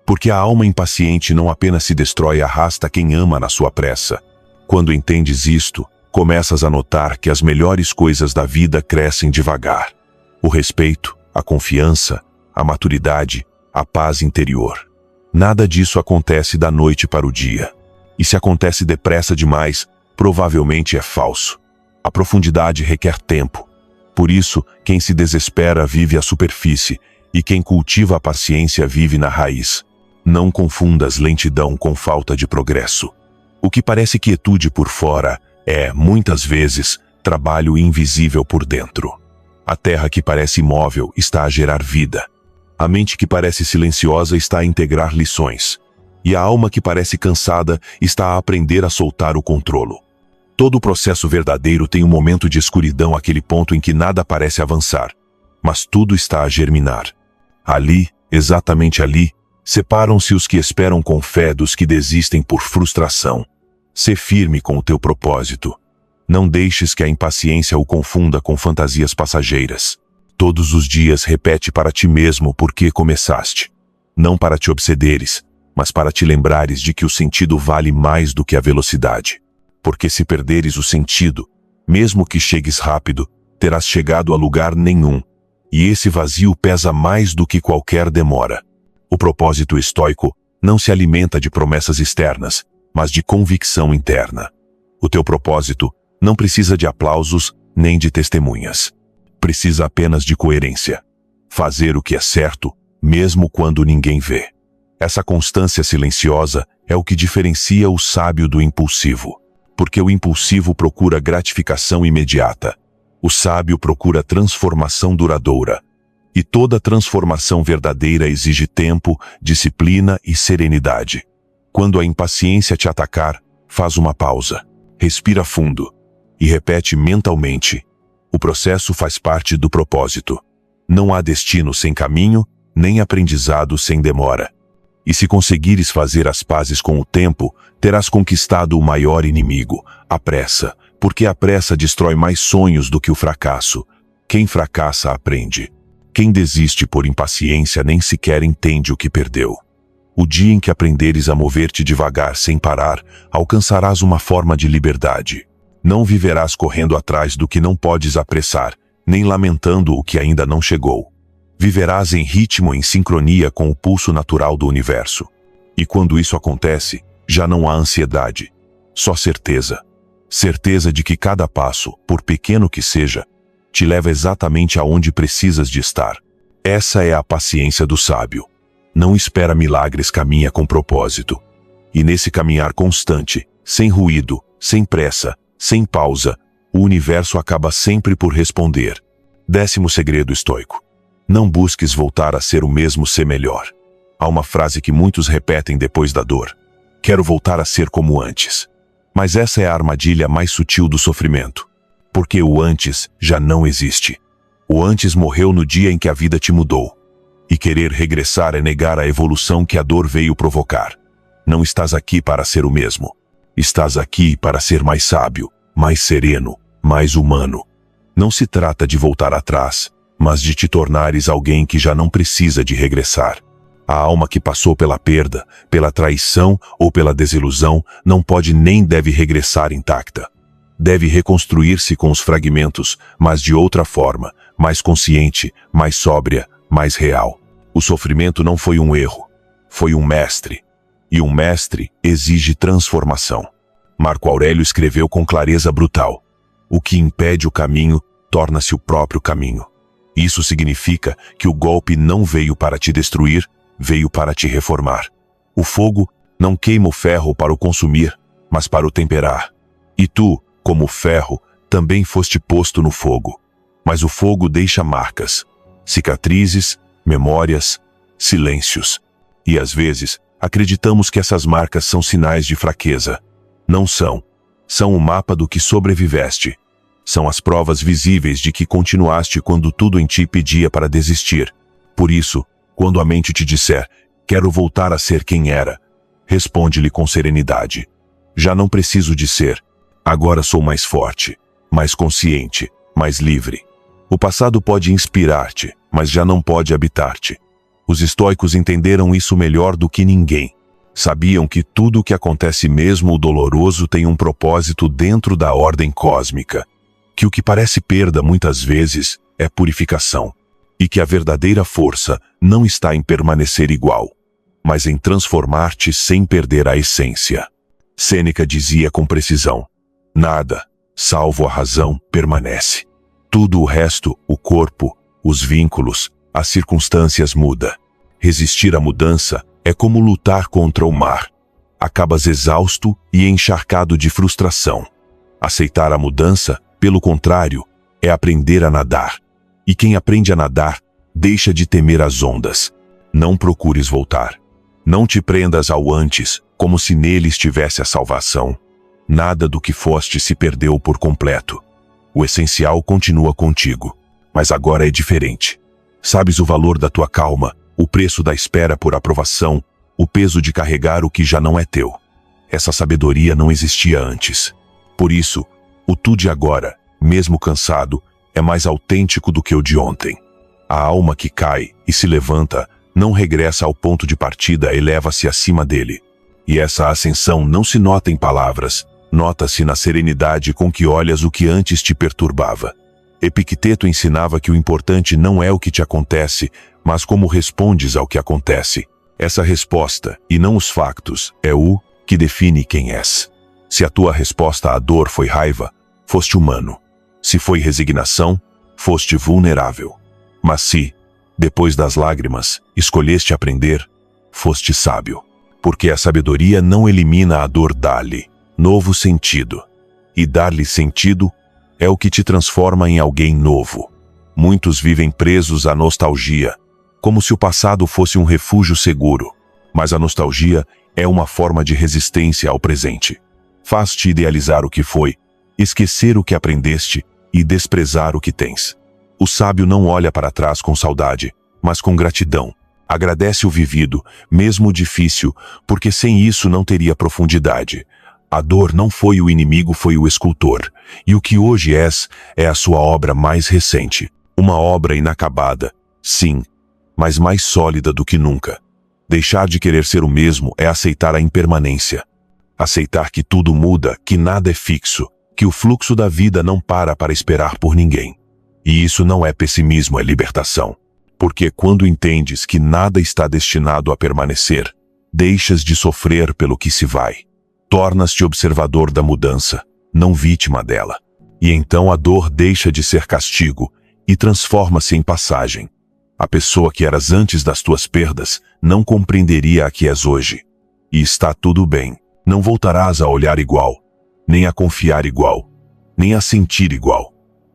Porque a alma impaciente não apenas se destrói e arrasta quem ama na sua pressa. Quando entendes isto, começas a notar que as melhores coisas da vida crescem devagar. O respeito, a confiança, a maturidade, a paz interior. Nada disso acontece da noite para o dia. E se acontece depressa demais, provavelmente é falso. A profundidade requer tempo. Por isso, quem se desespera vive à superfície, e quem cultiva a paciência vive na raiz. Não confundas lentidão com falta de progresso. O que parece quietude por fora é, muitas vezes, trabalho invisível por dentro. A terra que parece imóvel está a gerar vida. A mente que parece silenciosa está a integrar lições. E a alma que parece cansada está a aprender a soltar o controlo. Todo processo verdadeiro tem um momento de escuridão, aquele ponto em que nada parece avançar. Mas tudo está a germinar. Ali, exatamente ali, separam-se os que esperam com fé dos que desistem por frustração. Sê firme com o teu propósito. Não deixes que a impaciência o confunda com fantasias passageiras. Todos os dias repete para ti mesmo por que começaste. Não para te obsederes, mas para te lembrares de que o sentido vale mais do que a velocidade. Porque se perderes o sentido, mesmo que chegues rápido, terás chegado a lugar nenhum, e esse vazio pesa mais do que qualquer demora. O propósito estoico não se alimenta de promessas externas, mas de convicção interna. O teu propósito não precisa de aplausos nem de testemunhas. Precisa apenas de coerência. Fazer o que é certo, mesmo quando ninguém vê. Essa constância silenciosa é o que diferencia o sábio do impulsivo. Porque o impulsivo procura gratificação imediata. O sábio procura transformação duradoura. E toda transformação verdadeira exige tempo, disciplina e serenidade. Quando a impaciência te atacar, faz uma pausa. Respira fundo. E repete mentalmente: o processo faz parte do propósito. Não há destino sem caminho, nem aprendizado sem demora. E se conseguires fazer as pazes com o tempo, terás conquistado o maior inimigo, a pressa, porque a pressa destrói mais sonhos do que o fracasso. Quem fracassa aprende. Quem desiste por impaciência nem sequer entende o que perdeu. O dia em que aprenderes a mover-te devagar sem parar, alcançarás uma forma de liberdade. Não viverás correndo atrás do que não podes apressar, nem lamentando o que ainda não chegou. Viverás em ritmo em sincronia com o pulso natural do universo. E quando isso acontece, já não há ansiedade, só certeza. Certeza de que cada passo, por pequeno que seja, te leva exatamente aonde precisas de estar. Essa é a paciência do sábio. Não espera milagres, caminha com propósito. E nesse caminhar constante, sem ruído, sem pressa, sem pausa, o universo acaba sempre por responder. 10º segredo estoico. Não busques voltar a ser o mesmo, ser melhor. Há uma frase que muitos repetem depois da dor. Quero voltar a ser como antes. Mas essa é a armadilha mais sutil do sofrimento. Porque o antes já não existe. O antes morreu no dia em que a vida te mudou. E querer regressar é negar a evolução que a dor veio provocar. Não estás aqui para ser o mesmo. Estás aqui para ser mais sábio, mais sereno, mais humano. Não se trata de voltar atrás, mas de te tornares alguém que já não precisa de regressar. A alma que passou pela perda, pela traição ou pela desilusão não pode nem deve regressar intacta. Deve reconstruir-se com os fragmentos, mas de outra forma, mais consciente, mais sóbria, mais real. O sofrimento não foi um erro, foi um mestre. E um mestre exige transformação. Marco Aurélio escreveu com clareza brutal: o que impede o caminho, torna-se o próprio caminho. Isso significa que o golpe não veio para te destruir, veio para te reformar. O fogo não queima o ferro para o consumir, mas para o temperar. E tu, como ferro, também foste posto no fogo. Mas o fogo deixa marcas, cicatrizes, memórias, silêncios. E às vezes, acreditamos que essas marcas são sinais de fraqueza. Não são. São o mapa do que sobreviveste. São as provas visíveis de que continuaste quando tudo em ti pedia para desistir. Por isso, quando a mente te disser, quero voltar a ser quem era, responde-lhe com serenidade. Já não preciso de ser. Agora sou mais forte, mais consciente, mais livre. O passado pode inspirar-te, mas já não pode habitar-te. Os estoicos entenderam isso melhor do que ninguém. Sabiam que tudo o que acontece, mesmo o doloroso, tem um propósito dentro da ordem cósmica. Que o que parece perda muitas vezes é purificação. E que a verdadeira força não está em permanecer igual, mas em transformar-te sem perder a essência. Sêneca dizia com precisão: nada, salvo a razão, permanece. Tudo o resto, o corpo, os vínculos, as circunstâncias muda. Resistir à mudança é como lutar contra o mar. Acabas exausto e encharcado de frustração. Aceitar a mudança, pelo contrário, é aprender a nadar. E quem aprende a nadar, deixa de temer as ondas. Não procures voltar. Não te prendas ao antes, como se nele estivesse a salvação. Nada do que foste se perdeu por completo. O essencial continua contigo, mas agora é diferente. Sabes o valor da tua calma, o preço da espera por aprovação, o peso de carregar o que já não é teu. Essa sabedoria não existia antes. Por isso, O tu de agora, mesmo cansado, é mais autêntico do que o de ontem. A alma que cai e se levanta não regressa ao ponto de partida, eleva-se acima dele. E essa ascensão não se nota em palavras, nota-se na serenidade com que olhas o que antes te perturbava. Epicteto ensinava que o importante não é o que te acontece, mas como respondes ao que acontece. Essa resposta, e não os factos, é o que define quem és. Se a tua resposta à dor foi raiva, foste humano. Se foi resignação, foste vulnerável. Mas se, depois das lágrimas, escolheste aprender, foste sábio. Porque a sabedoria não elimina a dor, dá-lhe novo sentido. E dar-lhe sentido é o que te transforma em alguém novo. Muitos vivem presos à nostalgia, como se o passado fosse um refúgio seguro. Mas a nostalgia é uma forma de resistência ao presente. Faz-te idealizar o que foi, esquecer o que aprendeste e desprezar o que tens. O sábio não olha para trás com saudade, mas com gratidão. Agradece o vivido, mesmo o difícil, porque sem isso não teria profundidade. A dor não foi o inimigo, foi o escultor. E o que hoje és, é a sua obra mais recente. Uma obra inacabada, sim, mas mais sólida do que nunca. Deixar de querer ser o mesmo é aceitar a impermanência. Aceitar que tudo muda, que nada é fixo, que o fluxo da vida não para esperar por ninguém. E isso não é pessimismo, é libertação. Porque quando entendes que nada está destinado a permanecer, deixas de sofrer pelo que se vai. Tornas-te observador da mudança, não vítima dela. E então a dor deixa de ser castigo e transforma-se em passagem. A pessoa que eras antes das tuas perdas não compreenderia a que és hoje. E está tudo bem. Não voltarás a olhar igual, nem a confiar igual, nem a sentir igual.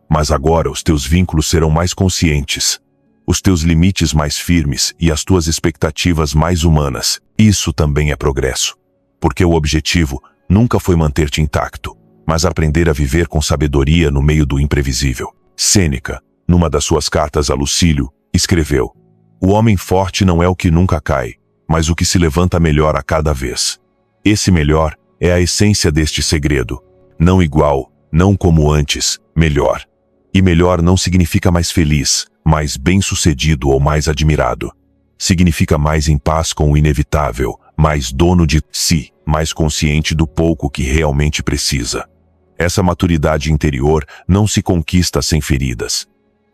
Mas agora os teus vínculos serão mais conscientes, os teus limites mais firmes e as tuas expectativas mais humanas. Isso também é progresso. Porque o objetivo nunca foi manter-te intacto, mas aprender a viver com sabedoria no meio do imprevisível. Sêneca, numa das suas cartas a Lucílio, escreveu: "O homem forte não é o que nunca cai, mas o que se levanta melhor a cada vez." Esse melhor é a essência deste segredo. Não igual, não como antes, melhor. E melhor não significa mais feliz, mais bem-sucedido ou mais admirado. Significa mais em paz com o inevitável, mais dono de si, mais consciente do pouco que realmente precisa. Essa maturidade interior não se conquista sem feridas.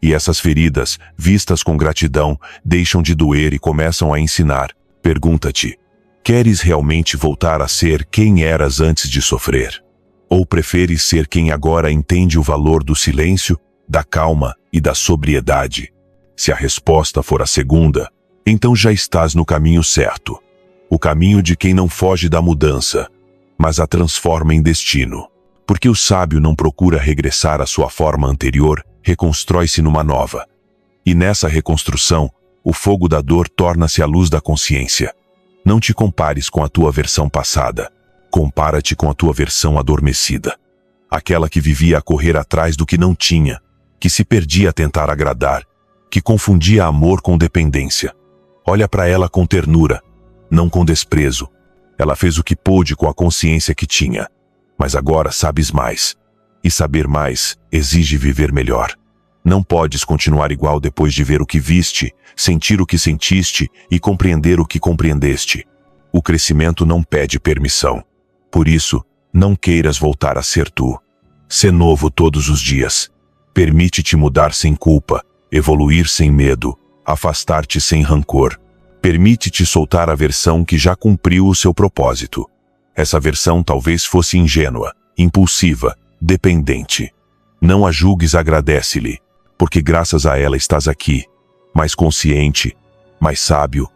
E essas feridas, vistas com gratidão, deixam de doer e começam a ensinar. Pergunta-te: queres realmente voltar a ser quem eras antes de sofrer? Ou preferes ser quem agora entende o valor do silêncio, da calma e da sobriedade? Se a resposta for a segunda, então já estás no caminho certo. O caminho de quem não foge da mudança, mas a transforma em destino. Porque o sábio não procura regressar à sua forma anterior, reconstrói-se numa nova. E nessa reconstrução, o fogo da dor torna-se a luz da consciência. Não te compares com a tua versão passada. Compara-te com a tua versão adormecida. Aquela que vivia a correr atrás do que não tinha, que se perdia a tentar agradar, que confundia amor com dependência. Olha para ela com ternura, não com desprezo. Ela fez o que pôde com a consciência que tinha. Mas agora sabes mais. E saber mais exige viver melhor. Não podes continuar igual depois de ver o que viste, sentir o que sentiste e compreender o que compreendeste. O crescimento não pede permissão. Por isso, não queiras voltar a ser tu. Sê novo todos os dias. Permite-te mudar sem culpa, evoluir sem medo, afastar-te sem rancor. Permite-te soltar a versão que já cumpriu o seu propósito. Essa versão talvez fosse ingênua, impulsiva, dependente. Não a julgues, agradece-lhe, porque graças a ela estás aqui, mais consciente, mais sábio,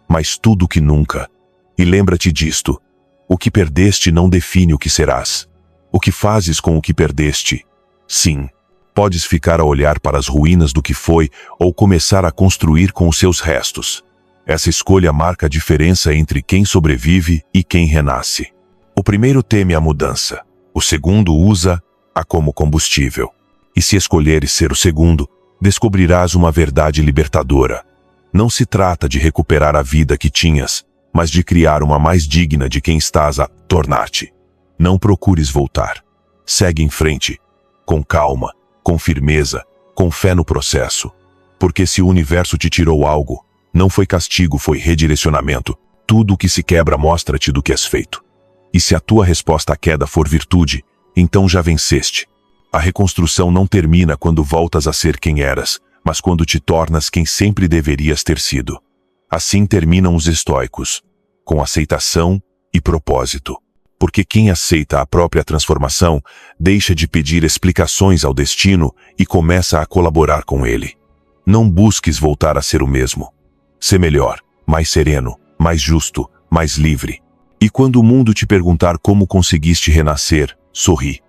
mais tudo que nunca. E lembra-te disto: o que perdeste não define o que serás. O que fazes com o que perdeste? Sim, podes ficar a olhar para as ruínas do que foi ou começar a construir com os seus restos. Essa escolha marca a diferença entre quem sobrevive e quem renasce. O primeiro teme a mudança, o segundo usa-a como combustível. E se escolheres ser o segundo, descobrirás uma verdade libertadora. Não se trata de recuperar a vida que tinhas, mas de criar uma mais digna de quem estás a tornar-te. Não procures voltar. Segue em frente, com calma, com firmeza, com fé no processo. Porque se o universo te tirou algo, não foi castigo, foi redirecionamento. Tudo o que se quebra mostra-te do que és feito. E se a tua resposta à queda for virtude, então já venceste. A reconstrução não termina quando voltas a ser quem eras, mas quando te tornas quem sempre deverias ter sido. Assim terminam os estoicos, com aceitação e propósito. Porque quem aceita a própria transformação deixa de pedir explicações ao destino e começa a colaborar com ele. Não busques voltar a ser o mesmo. Sê melhor, mais sereno, mais justo, mais livre. E quando o mundo te perguntar como conseguiste renascer, sorri.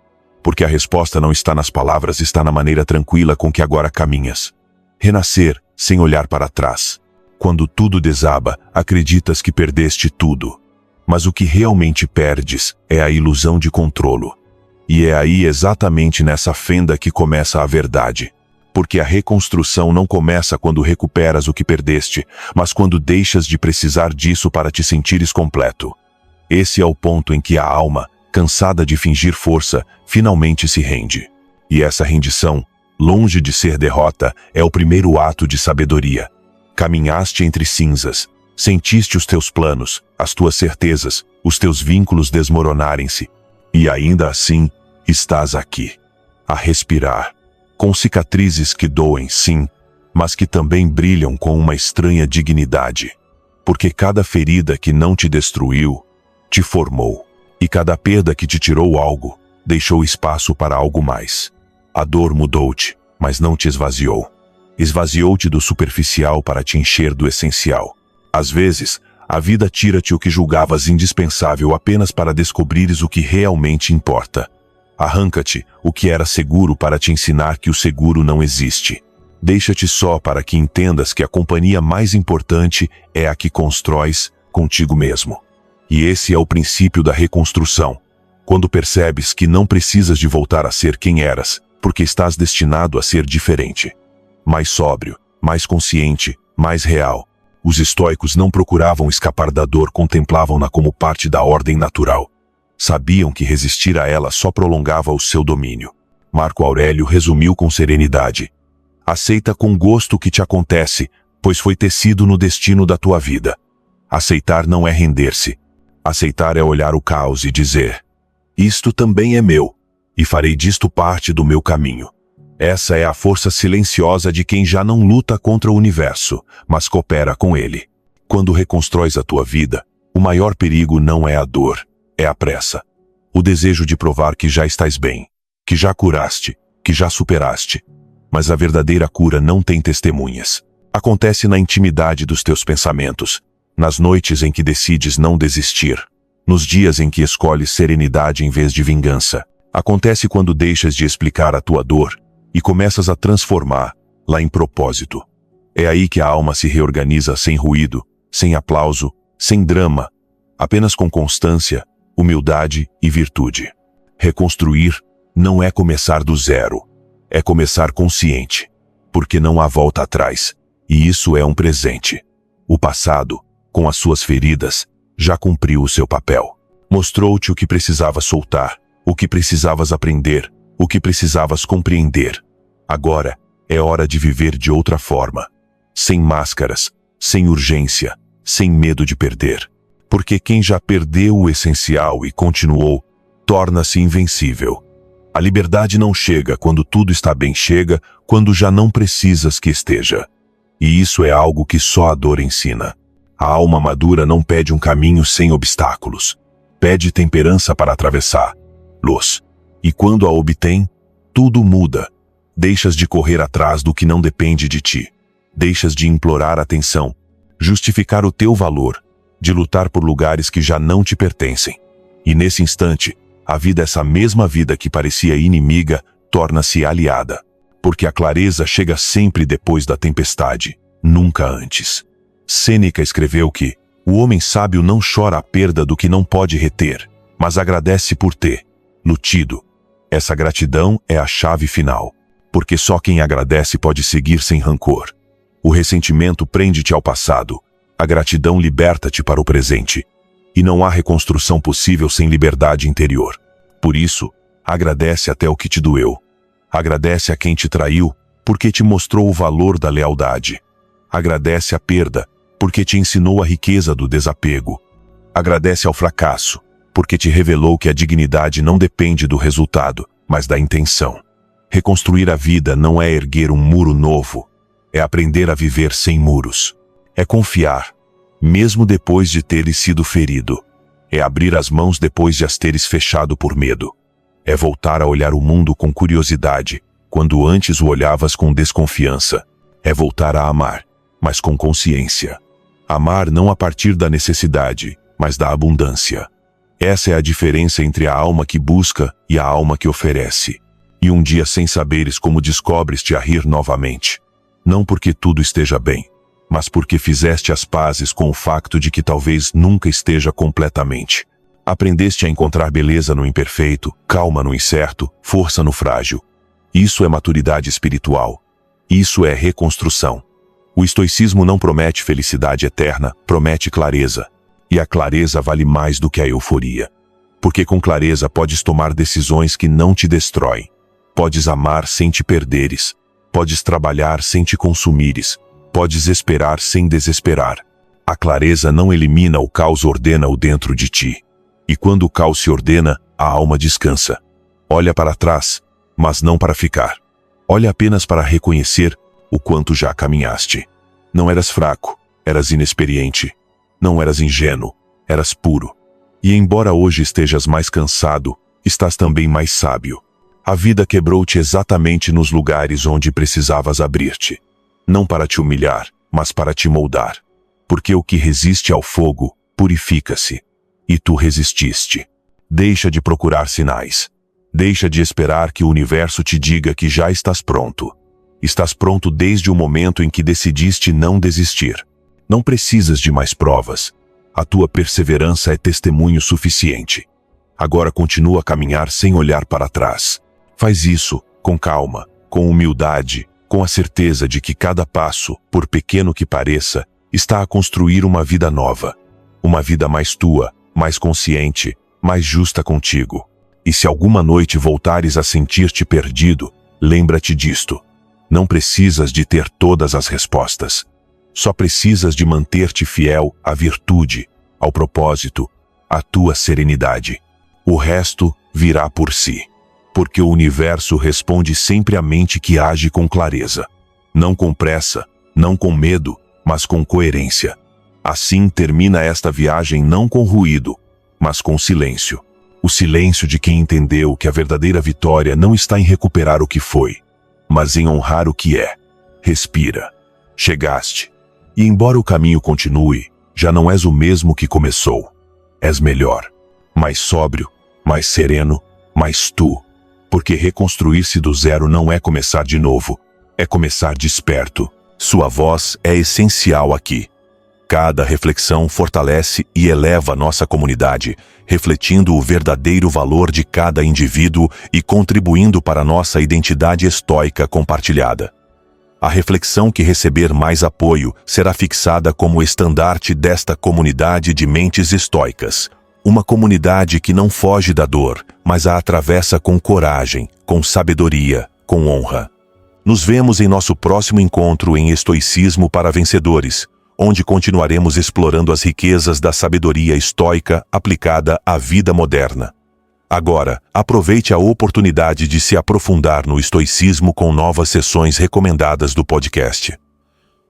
Porque a resposta não está nas palavras, está na maneira tranquila com que agora caminhas. Renascer, sem olhar para trás. Quando tudo desaba, acreditas que perdeste tudo. Mas o que realmente perdes é a ilusão de controlo. E é aí exatamente nessa fenda que começa a verdade. Porque a reconstrução não começa quando recuperas o que perdeste, mas quando deixas de precisar disso para te sentires completo. Esse é o ponto em que a alma, cansada de fingir força, finalmente se rende. E essa rendição, longe de ser derrota, é o primeiro ato de sabedoria. Caminhaste entre cinzas, sentiste os teus planos, as tuas certezas, os teus vínculos desmoronarem-se. E ainda assim, estás aqui, a respirar, com cicatrizes que doem, sim, mas que também brilham com uma estranha dignidade. Porque cada ferida que não te destruiu, te formou. E cada perda que te tirou algo, deixou espaço para algo mais. A dor mudou-te, mas não te esvaziou. Esvaziou-te do superficial para te encher do essencial. Às vezes, a vida tira-te o que julgavas indispensável apenas para descobrires o que realmente importa. Arranca-te o que era seguro para te ensinar que o seguro não existe. Deixa-te só para que entendas que a companhia mais importante é a que constróis contigo mesmo. E esse é o princípio da reconstrução. Quando percebes que não precisas de voltar a ser quem eras, porque estás destinado a ser diferente. Mais sóbrio, mais consciente, mais real. Os estoicos não procuravam escapar da dor, contemplavam-na como parte da ordem natural. Sabiam que resistir a ela só prolongava o seu domínio. Marco Aurélio resumiu com serenidade: aceita com gosto o que te acontece, pois foi tecido no destino da tua vida. Aceitar não é render-se. Aceitar é olhar o caos e dizer: isto também é meu, e farei disto parte do meu caminho. Essa é a força silenciosa de quem já não luta contra o universo, mas coopera com ele. Quando reconstróis a tua vida, o maior perigo não é a dor, é a pressa. O desejo de provar que já estás bem, que já curaste, que já superaste. Mas a verdadeira cura não tem testemunhas. Acontece na intimidade dos teus pensamentos, nas noites em que decides não desistir, nos dias em que escolhes serenidade em vez de vingança. Acontece quando deixas de explicar a tua dor e começas a transformá-la em propósito. É aí que a alma se reorganiza sem ruído, sem aplauso, sem drama, apenas com constância, humildade e virtude. Reconstruir não é começar do zero, é começar consciente, porque não há volta atrás, e isso é um presente. O passado, com as suas feridas, já cumpriu o seu papel. Mostrou-te o que precisavas soltar, o que precisavas aprender, o que precisavas compreender. Agora é hora de viver de outra forma. Sem máscaras, sem urgência, sem medo de perder. Porque quem já perdeu o essencial e continuou, torna-se invencível. A liberdade não chega quando tudo está bem, chega quando já não precisas que esteja. E isso é algo que só a dor ensina. A alma madura não pede um caminho sem obstáculos. Pede temperança para atravessar. Luz. E quando a obtém, tudo muda. Deixas de correr atrás do que não depende de ti. Deixas de implorar atenção, justificar o teu valor, de lutar por lugares que já não te pertencem. E nesse instante, a vida, essa mesma vida que parecia inimiga, torna-se aliada. Porque a clareza chega sempre depois da tempestade, nunca antes. Sêneca escreveu que o homem sábio não chora a perda do que não pode reter, mas agradece por ter lutido. Essa gratidão é a chave final, porque só quem agradece pode seguir sem rancor. O ressentimento prende-te ao passado, a gratidão liberta-te para o presente. E não há reconstrução possível sem liberdade interior. Por isso, agradece até o que te doeu. Agradece a quem te traiu, porque te mostrou o valor da lealdade. Agradece a perda, porque te ensinou a riqueza do desapego. Agradece ao fracasso, porque te revelou que a dignidade não depende do resultado, mas da intenção. Reconstruir a vida não é erguer um muro novo, é aprender a viver sem muros. É confiar, mesmo depois de teres sido ferido. É abrir as mãos depois de as teres fechado por medo. É voltar a olhar o mundo com curiosidade, quando antes o olhavas com desconfiança. É voltar a amar, mas com consciência. Amar não a partir da necessidade, mas da abundância. Essa é a diferença entre a alma que busca e a alma que oferece. E um dia, sem saberes como, descobres-te a rir novamente. Não porque tudo esteja bem, mas porque fizeste as pazes com o facto de que talvez nunca esteja completamente. Aprendeste a encontrar beleza no imperfeito, calma no incerto, força no frágil. Isso é maturidade espiritual. Isso é reconstrução. O estoicismo não promete felicidade eterna, promete clareza. E a clareza vale mais do que a euforia. Porque com clareza podes tomar decisões que não te destroem. Podes amar sem te perderes. Podes trabalhar sem te consumires. Podes esperar sem desesperar. A clareza não elimina o caos, ordena-o dentro de ti. E quando o caos se ordena, a alma descansa. Olha para trás, mas não para ficar. Olha apenas para reconhecer o quanto já caminhaste. Não eras fraco, eras inexperiente. Não eras ingênuo, eras puro. E embora hoje estejas mais cansado, estás também mais sábio. A vida quebrou-te exatamente nos lugares onde precisavas abrir-te. Não para te humilhar, mas para te moldar. Porque o que resiste ao fogo, purifica-se. E tu resististe. Deixa de procurar sinais. Deixa de esperar que o universo te diga que já estás pronto. Estás pronto desde o momento em que decidiste não desistir. Não precisas de mais provas. A tua perseverança é testemunho suficiente. Agora continua a caminhar sem olhar para trás. Faz isso com calma, com humildade, com a certeza de que cada passo, por pequeno que pareça, está a construir uma vida nova. Uma vida mais tua, mais consciente, mais justa contigo. E se alguma noite voltares a sentir-te perdido, lembra-te disto. Não precisas de ter todas as respostas. Só precisas de manter-te fiel à virtude, ao propósito, à tua serenidade. O resto virá por si. Porque o universo responde sempre à mente que age com clareza. Não com pressa, não com medo, mas com coerência. Assim termina esta viagem não com ruído, mas com silêncio. O silêncio de quem entendeu que a verdadeira vitória não está em recuperar o que foi, mas em honrar o que é. Respira. Chegaste. E embora o caminho continue, já não és o mesmo que começou. És melhor, mais sóbrio, mais sereno, mais tu. Porque reconstruir-se do zero não é começar de novo, é começar desperto. Sua voz é essencial aqui. Cada reflexão fortalece e eleva nossa comunidade, refletindo o verdadeiro valor de cada indivíduo e contribuindo para nossa identidade estoica compartilhada. A reflexão que receber mais apoio será fixada como estandarte desta comunidade de mentes estoicas. Uma comunidade que não foge da dor, mas a atravessa com coragem, com sabedoria, com honra. Nos vemos em nosso próximo encontro em Estoicismo para Vencedores, onde continuaremos explorando as riquezas da sabedoria estoica aplicada à vida moderna. Agora, aproveite a oportunidade de se aprofundar no estoicismo com novas sessões recomendadas do podcast.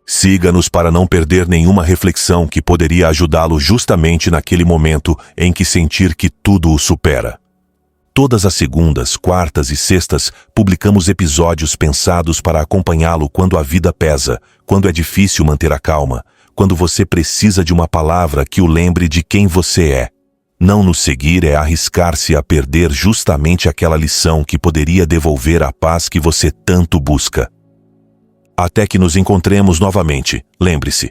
Siga-nos para não perder nenhuma reflexão que poderia ajudá-lo justamente naquele momento em que sentir que tudo o supera. Todas as segundas, quartas e sextas, publicamos episódios pensados para acompanhá-lo quando a vida pesa, quando é difícil manter a calma, quando você precisa de uma palavra que o lembre de quem você é. Não nos seguir é arriscar-se a perder justamente aquela lição que poderia devolver a paz que você tanto busca. Até que nos encontremos novamente, lembre-se,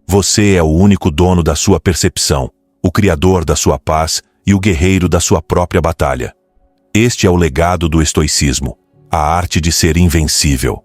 você é o único dono da sua percepção, o criador da sua paz e o guerreiro da sua própria batalha. Este é o legado do estoicismo, a arte de ser invencível.